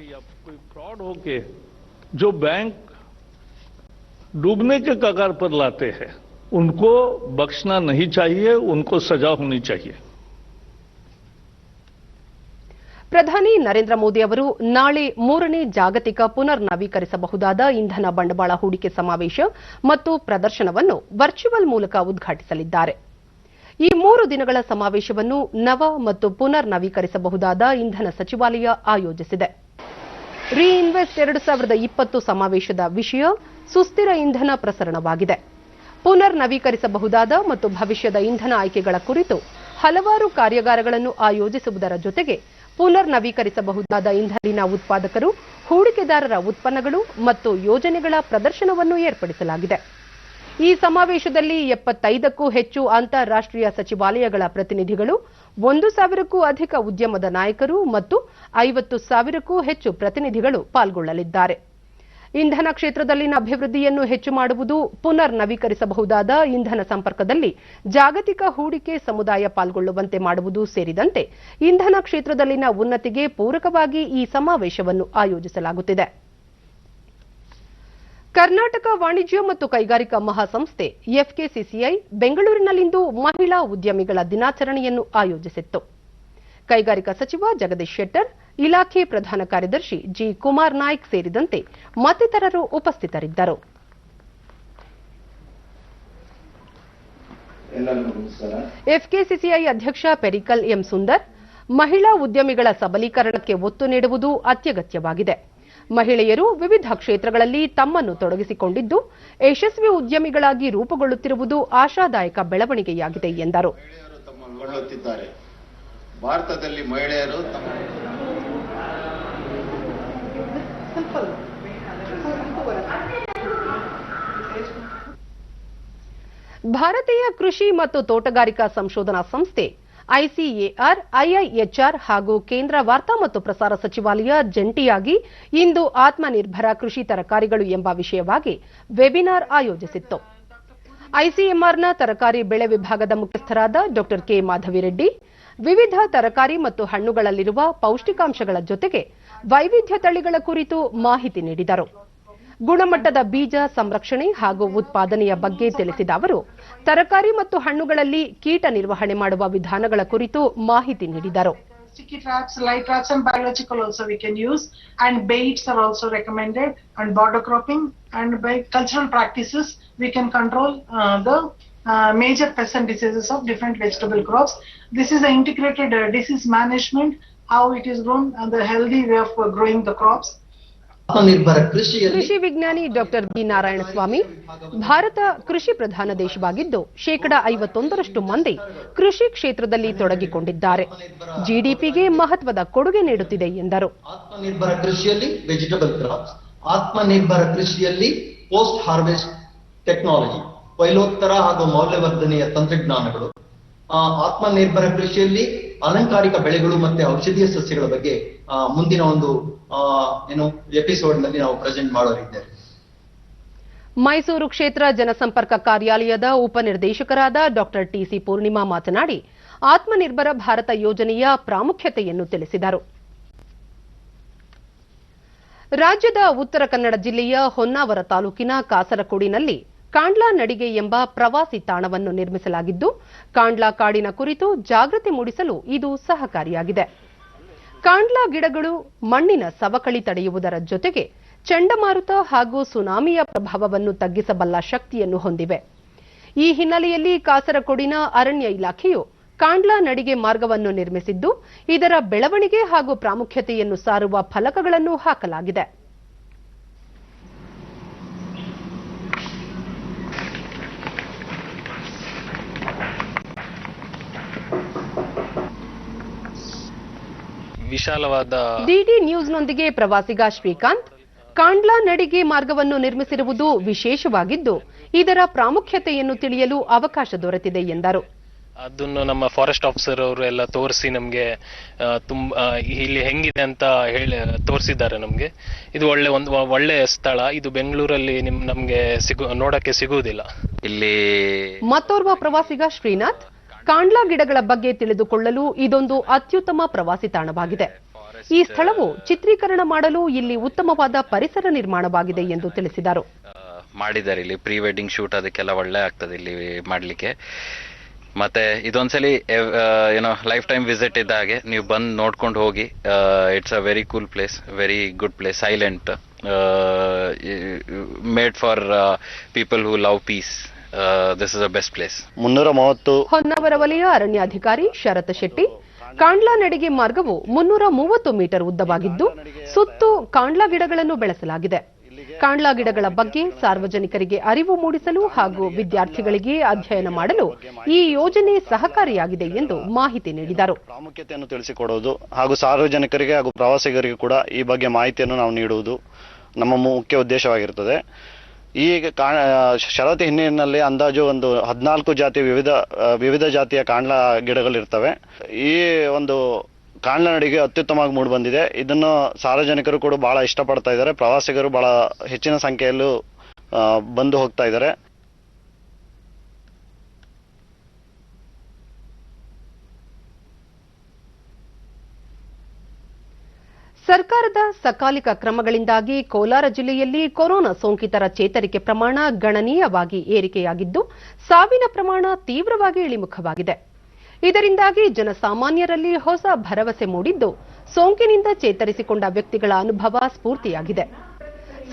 डूबने के कगार पर लाते हैं, उनको बख्शना नहीं चाहिए, उनको सजा होनी चाहिए. ಪ್ರಧಾನಿ ನರೇಂದ್ರ ಮೋದಿ ಅವರು ನಾಳೆ 3ನೇ ಜಾಗತಿಕ ಪುನರ್ ನವೀಕರಿಸಬಹುದಾದ ಇಂಧನ ಬಂಡವಾಳ ಹೂಡಿಕೆ ಸಮಾವೇಶ ಮತ್ತು ಪ್ರದರ್ಶನವನ್ನು ವರ್ಚುವಲ್ ಮೂಲಕ ಉದ್ಘಾಟಿಸಲಿದ್ದಾರೆ. ಈ 3 ದಿನಗಳ ಸಮಾವೇಶವನ್ನು ನವ ಮತ್ತು ಪುನರ್ ನವೀಕರಿಸಬಹುದಾದ ಇಂಧನ ಸಚಿವಾಲಯ ಆಯೋಜಿಸಿದೆ. ರೀಇನ್ವೆಸ್ಟ್ 2020 ಸಮಾವೇಶದ ವಿಷಯ ಸುಸ್ಥಿರ ಇಂಧನ ಪ್ರಸರಣವಾಗಿದೆ. ಪುನರ್ ನವೀಕರಿಸಬಹುದಾದ ಮತ್ತು ಭವಿಷ್ಯದ ಇಂಧನ ಆಯ್ಕೆಗಳ ಕುರಿತು ಹಲವಾರು ಕಾರ್ಯಾಗಾರಗಳನ್ನು ಆಯೋಜಿಸುವುದರ ಜೊತೆಗೆ ಪುನರ್ ನವೀಕರಿಸಬಹುದಾದ ಇಂಧನ ಉತ್ಪಾದಕರು, ಹೂಡಿಕೆದಾರರ ಉತ್ಪನ್ನಗಳು ಮತ್ತು ಯೋಜನೆಗಳ ಪ್ರದರ್ಶನವನ್ನು ಏರ್ಪಡಿಸಲಾಗಿದೆ. ಈ ಸಮಾವೇಶದಲ್ಲಿ 75ಕ್ಕೂ ಹೆಚ್ಚು ಅಂತಾರಾಷ್ಟ್ರೀಯ ಸಚಿವಾಲಯಗಳ ಪ್ರತಿನಿಧಿಗಳು, 1,000ಕ್ಕೂ ಅಧಿಕ ಉದ್ಯಮದ ನಾಯಕರು ಮತ್ತು 50,000ಕ್ಕೂ ಹೆಚ್ಚು ಪ್ರತಿನಿಧಿಗಳು ಪಾಲ್ಗೊಳ್ಳಲಿದ್ದಾರೆ. ಇಂಧನ ಕ್ಷೇತ್ರದಲ್ಲಿನ ಅಭಿವೃದ್ಧಿಯನ್ನು ಹೆಚ್ಚು ಮಾಡುವುದು, ಪುನರ್ ನವೀಕರಿಸಬಹುದಾದ ಇಂಧನ ಸಂಪರ್ಕದಲ್ಲಿ ಜಾಗತಿಕ ಹೂಡಿಕೆ ಸಮುದಾಯ ಪಾಲ್ಗೊಳ್ಳುವಂತೆ ಮಾಡುವುದು ಸೇರಿದಂತೆ ಇಂಧನ ಕ್ಷೇತ್ರದಲ್ಲಿನ ಉನ್ನತಿಗೆ ಪೂರಕವಾಗಿ ಈ ಸಮಾವೇಶವನ್ನು ಆಯೋಜಿಸಲಾಗುತ್ತಿದೆ. ಕರ್ನಾಟಕ ವಾಣಿಜ್ಯ ಮತ್ತು ಕೈಗಾರಿಕಾ ಮಹಾಸಂಸ್ಥೆ ಎಫ್ಕೆಸಿಸಿಐ ಬೆಂಗಳೂರಿನಲ್ಲಿಂದು ಮಹಿಳಾ ಉದ್ಯಮಿಗಳ ದಿನಾಚರಣೆಯನ್ನು ಆಯೋಜಿಸಿತ್ತು. ಕೈಗಾರಿಕಾ ಸಚಿವ ಜಗದೀಶ್ ಶೆಟ್ಟರ್, ಇಲಾಖೆ ಪ್ರಧಾನ ಕಾರ್ಯದರ್ಶಿ ಜಿ ಕುಮಾರ್ ನಾಯ್ಕ್ ಸೇರಿದಂತೆ ಮತ್ತಿತರರು ಉಪಸ್ಥಿತರಿದ್ದರು. ಎಫ್ಕೆಸಿಸಿಐ ಅಧ್ಯಕ್ಷ ಪೆರಿಕಲ್ ಎಂ ಸುಂದರ್, ಮಹಿಳಾ ಉದ್ಯಮಿಗಳ ಸಬಲೀಕರಣಕ್ಕೆ ಒತ್ತು ನೀಡುವುದು ಅತ್ಯಗತ್ಯವಾಗಿದೆ. ಮಹಿಳೆಯರು ವಿವಿಧ ಕ್ಷೇತ್ರಗಳಲ್ಲಿ ತಮ್ಮನ್ನು ತೊಡಗಿಸಿಕೊಂಡಿದ್ದು ಯಶಸ್ವಿ ಉದ್ಯಮಿಗಳಾಗಿ ರೂಪುಗೊಳ್ಳುತ್ತಿರುವುದು ಆಶಾದಾಯಕ ಬೆಳವಣಿಗೆಯಾಗಿದೆ ಎಂದರು. ಭಾರತದಲ್ಲಿ ಮಹಿಳೆಯರು ಭಾರತೀಯ ಕೃಷಿ ಮತ್ತು ತೋಟಗಾರಿಕಾ ಸಂಶೋಧನಾ ಸಂಸ್ಥೆ ಐಸಿಎಆರ್, ಐಐಎಚ್ಆರ್ ಹಾಗೂ ಕೇಂದ್ರ ವಾರ್ತಾ ಮತ್ತು ಪ್ರಸಾರ ಸಚಿವಾಲಯ ಜಂಟಿಯಾಗಿ ಇಂದು ಆತ್ಮನಿರ್ಭರ ಕೃಷಿ ತರಕಾರಿಗಳು ಎಂಬ ವಿಷಯವಾಗಿ ವೆಬಿನಾರ್ ಆಯೋಜಿಸಿತ್ತು. ಐಸಿಎಂಆರ್ನ ತರಕಾರಿ ಬೆಳೆ ವಿಭಾಗದ ಮುಖ್ಯಸ್ಥರಾದ ಡಾ ಕೆ ಮಾಧವಿರೆಡ್ಡಿ ವಿವಿಧ ತರಕಾರಿ ಮತ್ತು ಹಣ್ಣುಗಳಲ್ಲಿರುವ ಪೌಷ್ಟಿಕಾಂಶಗಳ ಜೊತೆಗೆ ವೈವಿಧ್ಯ ತಳಿಗಳ ಕುರಿತು ಮಾಹಿತಿ ನೀಡಿದರು. ಗುಣಮಟ್ಟದ ಬೀಜ ಸಂರಕ್ಷಣೆ ಹಾಗೂ ಉತ್ಪಾದನೆಯ ಬಗ್ಗೆ ತಿಳಿಸಿದ ಅವರು ತರಕಾರಿ ಮತ್ತು ಹಣ್ಣುಗಳಲ್ಲಿ ಕೀಟ ನಿರ್ವಹಣೆ ಮಾಡುವ ವಿಧಾನಗಳ ಕುರಿತು ಮಾಹಿತಿ ನೀಡಿದರು. Sticky traps, light traps and biological also we can use, and baits are also recommended, and border cropping, and by cultural practices we can control the major pests and diseases of different vegetable crops. This is the integrated disease management, how it is grown and the healthy way of growing the crops. ಕೃಷಿ ವಿಜ್ಞಾನಿ doctor B Narayanaswamy, Bharat ಕೃಷಿ ಪ್ರಧಾನ ದೇಶವಾಗಿದ್ದು 51% ಮಂದಿ ಕೃಷಿ ಕ್ಷೇತ್ರದಲ್ಲಿ ತೊಡಗಿಕೊಂಡಿದ್ದಾರೆ. ಜಿಡಿಪಿಗೆ ಮಹತ್ವದ ಕೊಡುಗೆ ನೀಡುತ್ತಿದೆ ಎಂದರು. ಆತ್ಮನಿರ್ಭರ ಕೃಷಿಯಲ್ಲಿ ವೆಜಿಟಬಲ್ ಕ್ರಾಪ್ಸ್, ಆತ್ಮನಿರ್ಭರ ಕೃಷಿಯಲ್ಲಿ ಪೋಸ್ಟ್ ಹಾರ್ವೆಸ್ಟ್ ಟೆಕ್ನಾಲಜಿ, ಕೊಯ್ಲೋತ್ತರ ಹಾಗೂ ಮೌಲ್ಯವರ್ಧನೆಯ ತಂತ್ರಜ್ಞಾನಗಳು, ಆತ್ಮನಿರ್ಭರ ಕೃಷಿಯಲ್ಲಿ ಅಲಂಕಾರಿಕ ಬೆಳೆಗಳು ಮತ್ತೆ ಔಷಧೀಯ ಸಸ್ಯಗಳ ಬಗ್ಗೆ ಮುಂದಿನ ಒಂದು ಎಪಿಸೋಡ್ ನಲ್ಲಿ ನಾವು ಪ್ರೆಸೆಂಟ್ ಮಾಡೋರಿದ್ದೇವೆ. ಮೈಸೂರು ಕ್ಷೇತ್ರ ಜನಸಂಪರ್ಕ ಕಾರ್ಯಾಲಯದ ಉಪನಿರ್ದೇಶಕರಾದ ಡಾಕ್ಟರ್ ಟಿಸಿ ಪೂರ್ಣಿಮಾ ಮಾತನಾಡಿ ಆತ್ಮನಿರ್ಭರ ಭಾರತ ಯೋಜನೆಯ ಪ್ರಾಮುಖ್ಯತೆಯನ್ನು ತಿಳಿಸಿದರು. ರಾಜ್ಯದ ಉತ್ತರ ಕನ್ನಡ ಜಿಲ್ಲೆಯ ಹೊನ್ನಾವರ ತಾಲೂಕಿನ ಕಾಸರಕೋಡಿನಲ್ಲಿ ಕಾಂಡ್ಲಾ ನಡಿಗೆ ಎಂಬ ಪ್ರವಾಸಿ ತಾಣವನ್ನು ನಿರ್ಮಿಸಲಾಗಿದ್ದು, ಕಾಂಡ್ಲಾ ಕಾಡಿನ ಕುರಿತು ಜಾಗೃತಿ ಮೂಡಿಸಲು ಇದು ಸಹಕಾರಿಯಾಗಿದೆ. ಕಾಂಡ್ಲಾ ಗಿಡಗಳು ಮಣ್ಣಿನ ಸವಕಳಿ ತಡೆಯುವುದರ ಜೊತೆಗೆ ಚಂಡಮಾರುತ ಹಾಗೂ ಸುನಾಮಿಯ ಪ್ರಭಾವವನ್ನು ತಗ್ಗಿಸಬಲ್ಲ ಶಕ್ತಿಯನ್ನು ಹೊಂದಿವೆ. ಈ ಹಿನ್ನೆಲೆಯಲ್ಲಿ ಕಾಸರಕೋಡಿನ ಅರಣ್ಯ ಇಲಾಖೆಯು ಕಾಂಡ್ಲಾ ನಡಿಗೆ ಮಾರ್ಗವನ್ನು ನಿರ್ಮಿಸಿದ್ದು, ಇದರ ಬೆಳವಣಿಗೆ ಹಾಗೂ ಪ್ರಾಮುಖ್ಯತೆಯನ್ನು ಸಾರುವ ಫಲಕಗಳನ್ನು ಹಾಕಲಾಗಿದೆ. ವಿಶಾಲವಾದ ಡಿಡಿ ನ್ಯೂಸ್ನೊಂದಿಗೆ ಪ್ರವಾಸಿಗ ಶ್ರೀಕಾಂತ್, ಕಾಂಡ್ಲಾ ನಡಿಗೆ ಮಾರ್ಗವನ್ನು ನಿರ್ಮಿಸಿರುವುದು ವಿಶೇಷವಾಗಿದ್ದು, ಇದರ ಪ್ರಾಮುಖ್ಯತೆಯನ್ನು ತಿಳಿಯಲು ಅವಕಾಶ ದೊರೆತಿದೆ ಎಂದರು. ಅದನ್ನು ನಮ್ಮ ಫಾರೆಸ್ಟ್ ಆಫೀಸರ್ ಅವರು ಎಲ್ಲ ತೋರಿಸಿ ನಮಗೆ ಇಲ್ಲಿ ಹೆಂಗಿದೆ ಅಂತ ಹೇಳಿ ತೋರಿಸಿದ್ದಾರೆ. ನಮಗೆ ಇದು ಒಳ್ಳೆ ಸ್ಥಳ. ಇದು ಬೆಂಗಳೂರಲ್ಲಿ ನಮಗೆ ನೋಡಕ್ಕೆ ಸಿಗುವುದಿಲ್ಲ. ಇಲ್ಲಿ ಮತ್ತೋರ್ವ ಪ್ರವಾಸಿಗ ಶ್ರೀನಾಥ್, ಕಾಂಡ್ಲಾ ಗಿಡಗಳ ಬಗ್ಗೆ ತಿಳಿದುಕೊಳ್ಳಲು ಇದೊಂದು ಅತ್ಯುತ್ತಮ ಪ್ರವಾಸಿ ತಾಣವಾಗಿದೆ. ಈ ಸ್ಥಳವು ಚಿತ್ರೀಕರಣ ಮಾಡಲು ಇಲ್ಲಿ ಉತ್ತಮವಾದ ಪರಿಸರ ನಿರ್ಮಾಣವಾಗಿದೆ ಎಂದು ತಿಳಿಸಿದರು. ಮಾಡಿದ್ದಾರೆ ಇಲ್ಲಿ ಪ್ರೀ ವೆಡ್ಡಿಂಗ್ ಶೂಟ್, ಅದಕ್ಕೆಲ್ಲ ಒಳ್ಳೆ ಆಗ್ತದೆ ಇಲ್ಲಿ ಮಾಡ್ಲಿಕ್ಕೆ. ಮತ್ತೆ ಇದೊಂದ್ಸಲಿ ಲೈಫ್ ಟೈಮ್ ವಿಸಿಟ್ ಇದ್ದ ಹಾಗೆ ನೀವು ಬಂದು ನೋಡ್ಕೊಂಡು ಹೋಗಿ. It's a very cool place, very good place, silent, made for people who love peace. This is a best place. 330 Honnavar ವಲಯ ಅರಣ್ಯಾಧಿಕಾರಿ ಶರತ್ ಶೆಟ್ಟಿ, ಕಾಂಡ್ಲಾ ನಡಿಗೆ ಮಾರ್ಗವು 330 ಮೀಟರ್ ಉದ್ದವಾಗಿದ್ದು, ಸುತ್ತು ಕಾಂಡ್ಲಾ ಗಿಡಗಳನ್ನು ಬೆಳೆಸಲಾಗಿದೆ. ಕಾಂಡ್ಲಾ ಗಿಡಗಳ ಬಗ್ಗೆ ಸಾರ್ವಜನಿಕರಿಗೆ ಅರಿವು ಮೂಡಿಸಲು ಹಾಗೂ ವಿದ್ಯಾರ್ಥಿಗಳಿಗೆ ಅಧ್ಯಯನ ಮಾಡಲು ಈ ಯೋಜನೆ ಸಹಕಾರಿಯಾಗಿದೆ ಎಂದು ಮಾಹಿತಿ ನೀಡಿದರು. ಪ್ರಾಮುಖ್ಯತೆಯನ್ನು ತಿಳಿಸಿಕೊಡುವುದು ಹಾಗೂ ಸಾರ್ವಜನಿಕರಿಗೆ ಹಾಗೂ ಪ್ರವಾಸಿಗರಿಗೆ ಕೂಡ ಈ ಬಗ್ಗೆ ಮಾಹಿತಿಯನ್ನು ನಾವು ನೀಡುವುದು ನಮ್ಮ ಮುಖ್ಯ ಉದ್ದೇಶವಾಗಿರುತ್ತದೆ. ಈ ಷರತ್ತು ಹಿನ್ನೆಲೆಯಲ್ಲಿ ಅಂದಾಜು ಒಂದು 14 ಜಾತಿಯ ವಿವಿಧ ಜಾತಿಯ ಕಾಂಡ್ಲಾ ಗಿಡಗಳಿರ್ತವೆ. ಈ ಒಂದು ಕಾಂಡ್ಲಾ ನಡಿಗೆ ಅತ್ಯುತ್ತಮವಾಗಿ ಮೂಡಿ ಬಂದಿದೆ. ಇದನ್ನು ಸಾರ್ವಜನಿಕರು ಕೂಡ ಬಹಳ ಇಷ್ಟಪಡ್ತಾ ಇದ್ದಾರೆ. ಪ್ರವಾಸಿಗರು ಬಹಳ ಹೆಚ್ಚಿನ ಸಂಖ್ಯೆಯಲ್ಲೂ ಬಂದು ಹೋಗ್ತಾ ಇದ್ದಾರೆ. ಸರ್ಕಾರದ ಸಕಾಲಿಕ ಕ್ರಮಗಳಿಂದಾಗಿ ಕೋಲಾರ ಜಿಲ್ಲೆಯಲ್ಲಿ ಕೊರೋನಾ ಸೋಂಕಿತರ ಚೇತರಿಕೆ ಪ್ರಮಾಣ ಗಣನೀಯವಾಗಿ ಏರಿಕೆಯಾಗಿದ್ದು, ಸಾವಿನ ಪ್ರಮಾಣ ತೀವ್ರವಾಗಿ ಇಳಿಮುಖವಾಗಿದೆ. ಇದರಿಂದಾಗಿ ಜನಸಾಮಾನ್ಯರಲ್ಲಿ ಹೊಸ ಭರವಸೆ ಮೂಡಿದ್ದು, ಸೋಂಕಿನಿಂದ ಚೇತರಿಸಿಕೊಂಡ ವ್ಯಕ್ತಿಗಳ ಅನುಭವ ಸ್ಫೂರ್ತಿಯಾಗಿದೆ.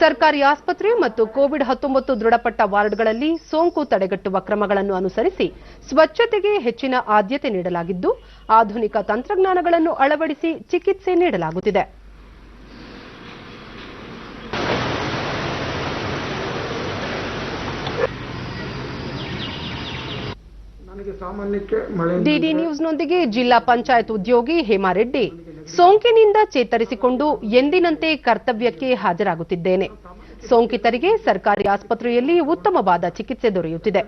ಸರ್ಕಾರಿ ಆಸ್ಪತ್ರೆ ಮತ್ತು ಕೋವಿಡ್-19 ದೃಢಪಟ್ಟ ವಾರ್ಡ್ಗಳಲ್ಲಿ ಸೋಂಕು ತಡೆಗಟ್ಟುವ ಕ್ರಮಗಳನ್ನು ಅನುಸರಿಸಿ ಸ್ವಚ್ಛತೆಗೆ ಹೆಚ್ಚಿನ ಆದ್ಯತೆ ನೀಡಲಾಗಿದ್ದು, ಆಧುನಿಕ ತಂತ್ರಜ್ಞಾನಗಳನ್ನು ಅಳವಡಿಸಿ ಚಿಕಿತ್ಸೆ ನೀಡಲಾಗುತ್ತಿದೆ. ಡಿಡಿ ನ್ಯೂಸ್ನೊಂದಿಗೆ ಜಿಲ್ಲಾ ಪಂಚಾಯತ್ ಉದ್ಯೋಗಿ ಹೇಮಾರೆಡ್ಡಿ, ಸೋಂಕಿನಿಂದ ಚೇತರಿಸಿಕೊಂಡು ಎಂದಿನಂತೆ ಕರ್ತವ್ಯಕ್ಕೆ ಹಾಜರಾಗುತ್ತಿದ್ದೇನೆ. ಸೋಂಕಿತರಿಗೆ ಸರ್ಕಾರಿ ಆಸ್ಪತ್ರೆಯಲ್ಲಿ ಉತ್ತಮವಾದ ಚಿಕಿತ್ಸೆ ದೊರೆಯುತ್ತಿದೆ.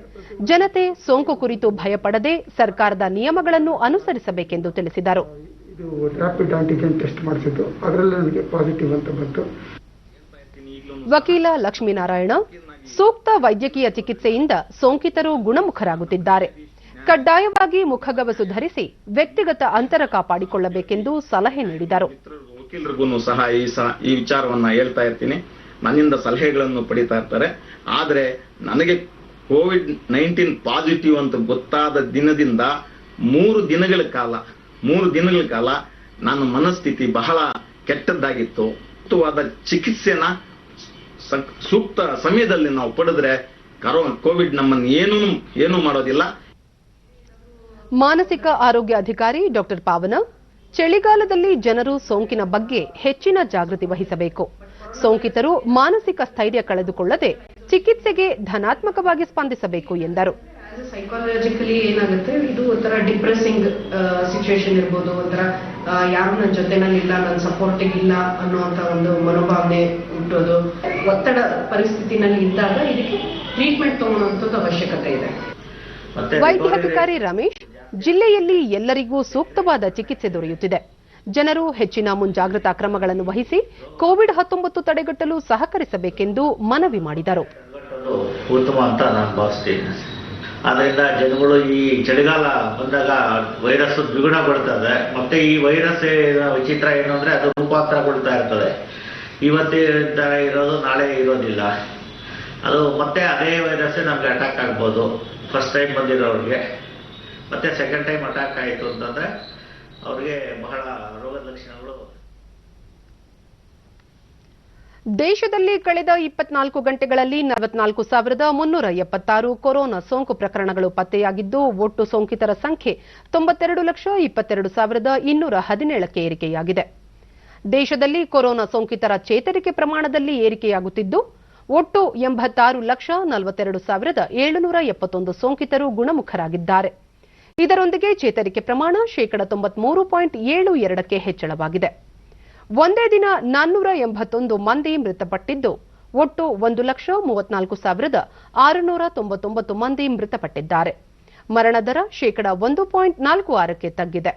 ಜನತೆ ಸೋಂಕು ಕುರಿತು ಭಯಪಡದೆ ಸರ್ಕಾರದ ನಿಯಮಗಳನ್ನು ಅನುಸರಿಸಬೇಕೆಂದು ತಿಳಿಸಿದರು. ರ್ಯಾಪಿಡ್ ಆಂಟಿಜೆನ್ ಟೆಸ್ಟ್ ಮಾಡಿಸಿದ್ದು, ಅದರಲ್ಲಿ ನನಗೆ ಪಾಸಿಟಿವ್ ಅಂತ ಬಂತು. ವಕೀಲ ಲಕ್ಷ್ಮೀನಾರಾಯಣ, ಸೂಕ್ತ ವೈದ್ಯಕೀಯ ಚಿಕಿತ್ಸೆಯಿಂದ ಸೋಂಕಿತರು ಗುಣಮುಖರಾಗುತ್ತಿದ್ದಾರೆ. ಕಡ್ಡಾಯವಾಗಿ ಮುಖಗವಸು ಧರಿಸಿ ವ್ಯಕ್ತಿಗತ ಅಂತರ ಕಾಪಾಡಿಕೊಳ್ಳಬೇಕೆಂದು ಸಲಹೆ ನೀಡಿದರು. ವಕೀಲರಿಗೂ ಸಹ ಈ ವಿಚಾರವನ್ನ ಹೇಳ್ತಾ ಇರ್ತೀನಿ. ನನ್ನಿಂದ ಸಲಹೆಗಳನ್ನು ಪಡಿತಾ ಇರ್ತಾರೆ. ಆದರೆ ನನಗೆ ಕೋವಿಡ್-19 ಪಾಸಿಟಿವ್ ಅಂತ ಗೊತ್ತಾದ ದಿನದಿಂದ 3 ದಿನಗಳ ಕಾಲ ನನ್ನ ಮನಸ್ಥಿತಿ ಬಹಳ ಕೆಟ್ಟದ್ದಾಗಿತ್ತು. ಸೂಕ್ತವಾದ ಚಿಕಿತ್ಸೆನ ಸೂಕ್ತ ಸಮಯದಲ್ಲಿ ನಾವು ಪಡೆದ್ರೆ ಕೋವಿಡ್ ನಮ್ಮನ್ನು ಏನೂ ಮಾಡೋದಿಲ್ಲ. ಮಾನಸಿಕ ಆರೋಗ್ಯ ಅಧಿಕಾರಿ ಡಾಕ್ಟರ್ ಪಾವನ, ಚಳಿಗಾಲದಲ್ಲಿ ಜನರು ಸೋಂಕಿನ ಬಗ್ಗೆ ಹೆಚ್ಚಿನ ಜಾಗೃತಿ ವಹಿಸಬೇಕು. ಸೋಂಕಿತರು ಮಾನಸಿಕ ಸ್ಥೈರ್ಯ ಕಳೆದುಕೊಳ್ಳದೆ ಚಿಕಿತ್ಸೆಗೆ ಧನಾತ್ಮಕವಾಗಿ ಸ್ಪಂದಿಸಬೇಕು ಎಂದರು. ಸೈಕಾಲಜಿಕಲಿ ಏನಾಗುತ್ತೆ, ಇದು ಒಂಥರ ಡಿಪ್ರೆಸಿಂಗ್ ಸಿಚುವೇಶನ್ ಇರ್ಬೋದು, ಒಂಥರ ಯಾರು ನನ್ನ ಜೊತೆನಲ್ಲಿಲ್ಲ, ನನ್ನ ಸಪೋರ್ಟಿಗೆ ಇಲ್ಲ ಅನ್ನುವಂತ ಒಂದು ಮನೋಭಾವನೆ ಹುಟ್ಟೋದು, ಒತ್ತಡ ಪರಿಸ್ಥಿತಿನಲ್ಲಿ ಇದ್ದಾಗ ಇದಕ್ಕೆ ಟ್ರೀಟ್ಮೆಂಟ್ ತಗೊಳ್ಳುವಂಥದ್ದು ಅವಶ್ಯಕತೆ ಇದೆ. ವೈದ್ಯಾಧಿಕಾರಿ ರಮೇಶ್, ಜಿಲ್ಲೆಯಲ್ಲಿ ಎಲ್ಲರಿಗೂ ಸೂಕ್ತವಾದ ಚಿಕಿತ್ಸೆ ದೊರೆಯುತ್ತಿದೆ. ಜನರು ಹೆಚ್ಚಿನ ಮುಂಜಾಗ್ರತಾ ಕ್ರಮಗಳನ್ನು ವಹಿಸಿ ಕೋವಿಡ್-19 ತಡೆಗಟ್ಟಲು ಸಹಕರಿಸಬೇಕೆಂದು ಮನವಿ ಮಾಡಿದರು. ಉತ್ತಮ ಅಂತ ನಾನು ಭಾವಿಸ್ತೀನಿ. ಆದ್ದರಿಂದ ಜನಗಳು ಈ ಚಳಿಗಾಲ ಬಂದಾಗ ವೈರಸ್ ದ್ವಿಗುಣಗೊಳ್ತದೆ. ಮತ್ತೆ ಈ ವೈರಸ್ ವಿಚಿತ್ರ ಏನು ಅಂದ್ರೆ ಅದು ರೂಪಾಂತರಗೊಳ್ತಾ ಇರ್ತದೆ. ಇವತ್ತಿನ ಇರೋದು ನಾಳೆ ಇರೋದಿಲ್ಲ. ಅದು ಮತ್ತೆ ಅದೇ ವೈರಸ್ ನಮ್ಗೆ ಅಟ್ಯಾಕ್ ಆಗ್ಬೋದು. ಫಸ್ಟ್ ಟೈಮ್ ಬಂದಿರೋರಿಗೆ ಮತ್ತೆ ಸೆಕೆಂಡ್ ಟೈಮ್ ಅಟ್ಯಾಕ್ ಆಯಿತು ಅಂತಂದ್ರೆ ಅವ್ರಿಗೆ ಬಹಳ ರೋಗದ ಲಕ್ಷಣಗಳು. ದೇಶದಲ್ಲಿ ಕಳೆದ 24 ಗಂಟೆಗಳಲ್ಲಿ 44,376 ಕೊರೋನಾ ಸೋಂಕು ಪ್ರಕರಣಗಳು ಪತ್ತೆಯಾಗಿದ್ದು, ಒಟ್ಟು ಸೋಂಕಿತರ ಸಂಖ್ಯೆ 92,22,217ಕ್ಕೆ ಏರಿಕೆಯಾಗಿದೆ. ದೇಶದಲ್ಲಿ ಕೊರೋನಾ ಸೋಂಕಿತರ ಚೇತರಿಕೆ ಪ್ರಮಾಣದಲ್ಲಿ ಏರಿಕೆಯಾಗುತ್ತಿದ್ದು, ಒಟ್ಟು 86,42,771 ಸೋಂಕಿತರು ಗುಣಮುಖರಾಗಿದ್ದಾರೆ. ಇದರೊಂದಿಗೆ ಚೇತರಿಕೆ ಪ್ರಮಾಣ 93.72% ಹೆಚ್ಚಳವಾಗಿದೆ. ಒಂದೇ ದಿನ 481 ಮಂದಿ ಮೃತಪಟ್ಟಿದ್ದು, ಒಟ್ಟು 1,34,699 ಮಂದಿ ಮೃತಪಟ್ಟಿದ್ದಾರೆ. ಮರಣ ದರ 1.46% ತಗ್ಗಿದೆ.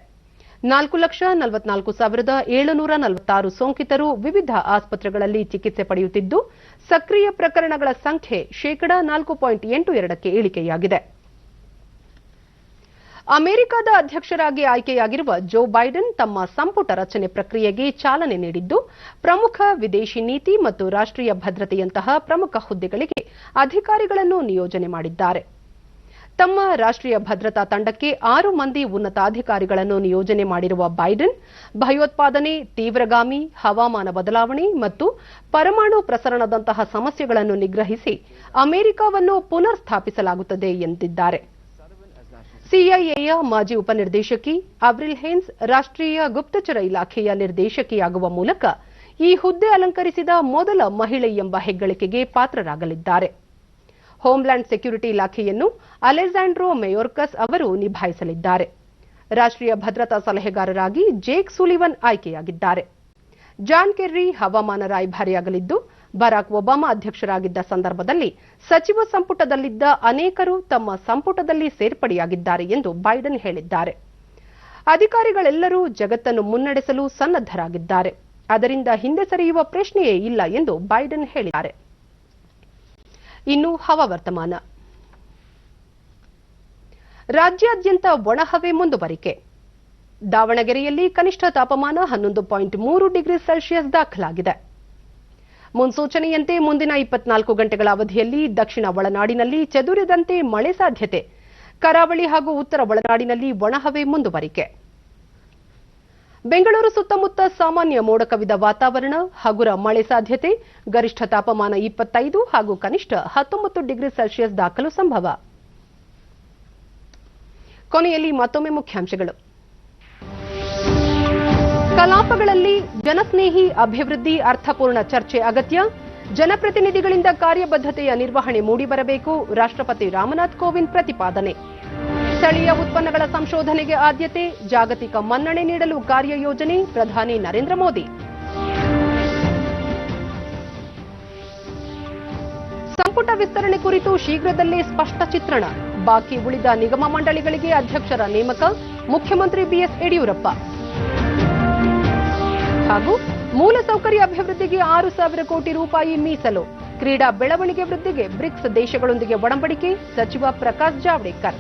4,44,746 ಸೋಂಕಿತರು ವಿವಿಧ ಆಸ್ಪತ್ರೆಗಳಲ್ಲಿ ಚಿಕಿತ್ಸೆ ಪಡೆಯುತ್ತಿದ್ದು, ಸಕ್ರಿಯ ಪ್ರಕರಣಗಳ ಸಂಖ್ಯೆ 4.82% ಇಳಿಕೆಯಾಗಿದೆ. ಅಮೆರಿಕದ ಅಧ್ಯಕ್ಷರಾಗಿ ಆಯ್ಕೆಯಾಗಿರುವ ಜೋ ಬೈಡೆನ್ ತಮ್ಮ ಸಂಪುಟ ರಚನೆ ಪ್ರಕ್ರಿಯೆಗೆ ಚಾಲನೆ ನೀಡಿದ್ದು, ಪ್ರಮುಖ ವಿದೇಶಿ ನೀತಿ ಮತ್ತು ರಾಷ್ಟ್ರೀಯ ಭದ್ರತೆಯಂತಹ ಪ್ರಮುಖ ಹುದ್ದೆಗಳಿಗೆ ಅಧಿಕಾರಿಗಳನ್ನು ನಿಯೋಜನೆ ಮಾಡಿದ್ದಾರೆ. ತಮ್ಮ ರಾಷ್ಟ್ರೀಯ ಭದ್ರತಾ ತಂಡಕ್ಕೆ 6 ಮಂದಿ ಉನ್ನತಾಧಿಕಾರಿಗಳನ್ನು ನಿಯೋಜನೆ ಮಾಡಿರುವ ಬೈಡೆನ್, ಭಯೋತ್ಪಾದನೆ, ತೀವ್ರಗಾಮಿ, ಹವಾಮಾನ ಬದಲಾವಣೆ ಮತ್ತು ಪರಮಾಣು ಪ್ರಸರಣದಂತಹ ಸಮಸ್ಯೆಗಳನ್ನು ನಿಗ್ರಹಿಸಿ ಅಮೆರಿಕವನ್ನು ಪುನರ್ ಸ್ಥಾಪಿಸಲಾಗುತ್ತದೆ ಎಂದಿದ್ದಾರೆ. ಸಿಐಎಯ ಮಾಜಿ ಉಪನಿರ್ದೇಶಕಿ ಅವ್ರಿಲ್ ಹೇನ್ಸ್ ರಾಷ್ಟ್ರೀಯ ಗುಪ್ತಚರ ಇಲಾಖೆಯ ನಿರ್ದೇಶಕಿಯಾಗುವ ಮೂಲಕ ಈ ಹುದ್ದೆ ಅಲಂಕರಿಸಿದ ಮೊದಲ ಮಹಿಳೆ ಎಂಬ ಹೆಗ್ಗಳಿಕೆಗೆ ಪಾತ್ರರಾಗಲಿದ್ದಾರೆ. ಹೋಮ್ಲ್ಯಾಂಡ್ ಸೆಕ್ಯೂರಿಟಿ ಇಲಾಖೆಯನ್ನು ಅಲೆಜಾಂಡ್ರೋ ಮೇಯೋರ್ಕಸ್ ಅವರು ನಿಭಾಯಿಸಲಿದ್ದಾರೆ. ರಾಷ್ಟ್ರೀಯ ಭದ್ರತಾ ಸಲಹೆಗಾರರಾಗಿ ಜೇಕ್ ಸುಲಿವನ್ ಆಯ್ಕೆಯಾಗಿದ್ದಾರೆ. ಜಾನ್ ಕೆರ್ರಿ ಹವಾಮಾನ ರಾಯಭಾರಿಯಾಗಲಿದ್ದು, ಬರಾಕ್ ಒಬಾಮಾ ಅಧ್ಯಕ್ಷರಾಗಿದ್ದ ಸಂದರ್ಭದಲ್ಲಿ ಸಚಿವ ಸಂಪುಟದಲ್ಲಿದ್ದ ಅನೇಕರು ತಮ್ಮ ಸಂಪುಟದಲ್ಲಿ ಸೇರ್ಪಡೆಯಾಗಿದ್ದಾರೆ ಎಂದು ಬೈಡೆನ್ ಹೇಳಿದ್ದಾರೆ. ಅಧಿಕಾರಿಗಳೆಲ್ಲರೂ ಜಗತ್ತನ್ನು ಮುನ್ನಡೆಸಲು ಸನ್ನದ್ಧರಾಗಿದ್ದಾರೆ. ಅದರಿಂದ ಹಿಂದೆ ಸರಿಯುವ ಪ್ರಶ್ನೆಯೇ ಇಲ್ಲ ಎಂದು ಬೈಡೆನ್ ಹೇಳಿದ್ದಾರೆ. ಇನ್ನು ಹವಾವರ್ತಮಾನ. ರಾಜ್ಯಾದ್ಯಂತ ಒಣಹವೆ ಮುಂದುವರಿಕೆ. ದಾವಣಗೆರೆಯಲ್ಲಿ ಕನಿಷ್ಠ ತಾಪಮಾನ 11.3 ಡಿಗ್ರಿ ಸೆಲ್ಸಿಯಸ್ ದಾಖಲಾಗಿದೆ. ಮುನ್ಸೂಚನೆಯಂತೆ ಮುಂದಿನ 24 ಗಂಟೆಗಳ ಅವಧಿಯಲ್ಲಿ ದಕ್ಷಿಣ ಒಳನಾಡಿನಲ್ಲಿ ಚದುರಿದಂತೆ ಮಳೆ ಸಾಧ್ಯತೆ. ಕರಾವಳಿ ಹಾಗೂ ಉತ್ತರ ಒಳನಾಡಿನಲ್ಲಿ ಒಣಹವೆ ಮುಂದುವರಿಕೆ. ಬೆಂಗಳೂರು ಸುತ್ತಮುತ್ತ ಸಾಮಾನ್ಯ ಮೋಡ ಕವಿದ ವಾತಾವರಣ, ಹಗುರ ಮಳೆ ಸಾಧ್ಯತೆ. ಗರಿಷ್ಠ ತಾಪಮಾನ 25 ಹಾಗೂ ಕನಿಷ್ಠ 19 ಡಿಗ್ರಿ ಸೆಲ್ಸಿಯಸ್ ದಾಖಲು ಸಂಭವ. ಕೊನೆಯಲ್ಲಿ ಮತ್ತೊಮ್ಮೆ ಮುಖ್ಯಾಂಶಗಳು. ಕಲಾಪಗಳಲ್ಲಿ ಜನಸ್ನೇಹಿ ಅಭಿವೃದ್ಧಿ ಅರ್ಥಪೂರ್ಣ ಚರ್ಚೆ ಅಗತ್ಯ. ಜನಪ್ರತಿನಿಧಿಗಳಿಂದ ಕಾರ್ಯಬದ್ಧತೆಯ ನಿರ್ವಹಣೆ ಮೂಡಿಬರಬೇಕು. ರಾಷ್ಟ್ರಪತಿ ರಾಮನಾಥ್ ಕೋವಿಂದ್ ಪ್ರತಿಪಾದನೆ. ಸ್ಥಳೀಯ ಉತ್ಪನ್ನಗಳ ಸಂಶೋಧನೆಗೆ ಆದ್ಯತೆ. ಜಾಗತಿಕ ಮನ್ನಣೆ ನೀಡಲು ಕಾರ್ಯಯೋಜನೆ. ಪ್ರಧಾನಿ ನರೇಂದ್ರ ಮೋದಿ. ಸಂಪುಟ ವಿಸ್ತರಣೆ ಕುರಿತು ಶೀಘ್ರದಲ್ಲೇ ಸ್ಪಷ್ಟ ಚಿತ್ರಣ. ಬಾಕಿ ಉಳಿದ ನಿಗಮ ಮಂಡಳಿಗಳಿಗೆ ಅಧ್ಯಕ್ಷರ ನೇಮಕ. ಮುಖ್ಯಮಂತ್ರಿ ಬಿಎಸ್ ಯಡಿಯೂರಪ್ಪ. ಹಾಗೂ ಮೂಲಸೌಕರ್ಯ ಅಭಿವೃದ್ಧಿಗೆ 6,000 ಕೋಟಿ ರೂಪಾಯಿ ಮೀಸಲು. ಕ್ರೀಡಾ ಬೆಳವಣಿಗೆ ವೃದ್ಧಿಗೆ ಬ್ರಿಕ್ಸ್ ದೇಶಗಳೊಂದಿಗೆ ಒಡಂಬಡಿಕೆ. ಸಚಿವ ಪ್ರಕಾಶ್ ಜಾವಡೇಕರ್.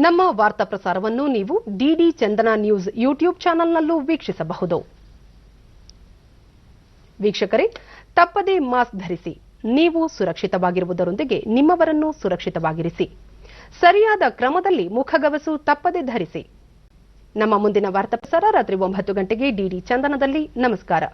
ನಮ್ಮ ವಾರ್ತಾ ಪ್ರಸಾರವನ್ನು ನೀವು ಡಿಡಿ ಚಂದನ ನ್ಯೂಸ್ ಯೂಟ್ಯೂಬ್ ಚಾನೆಲ್ನಲ್ಲೂ ವೀಕ್ಷಿಸಬಹುದು. ವೀಕ್ಷಕರೇ, ತಪ್ಪದೇ ಮಾಸ್ಕ್ ಧರಿಸಿ. ನೀವು ಸುರಕ್ಷಿತವಾಗಿರುವುದರೊಂದಿಗೆ ನಿಮ್ಮವರನ್ನು ಸುರಕ್ಷಿತವಾಗಿರಿಸಿ. ಸರಿಯಾದ ಕ್ರಮದಲ್ಲಿ ಮುಖಗವಸು ತಪ್ಪದೇ ಧರಿಸಿ. ನಮ್ಮ ಮುಂದಿನ ವಾರ್ತಾ ಪ್ರಸಾರ ರಾತ್ರಿ 9 ಗಂಟೆಗೆ ಡಿಡಿ ಚಂದನದಲ್ಲಿ. ನಮಸ್ಕಾರ.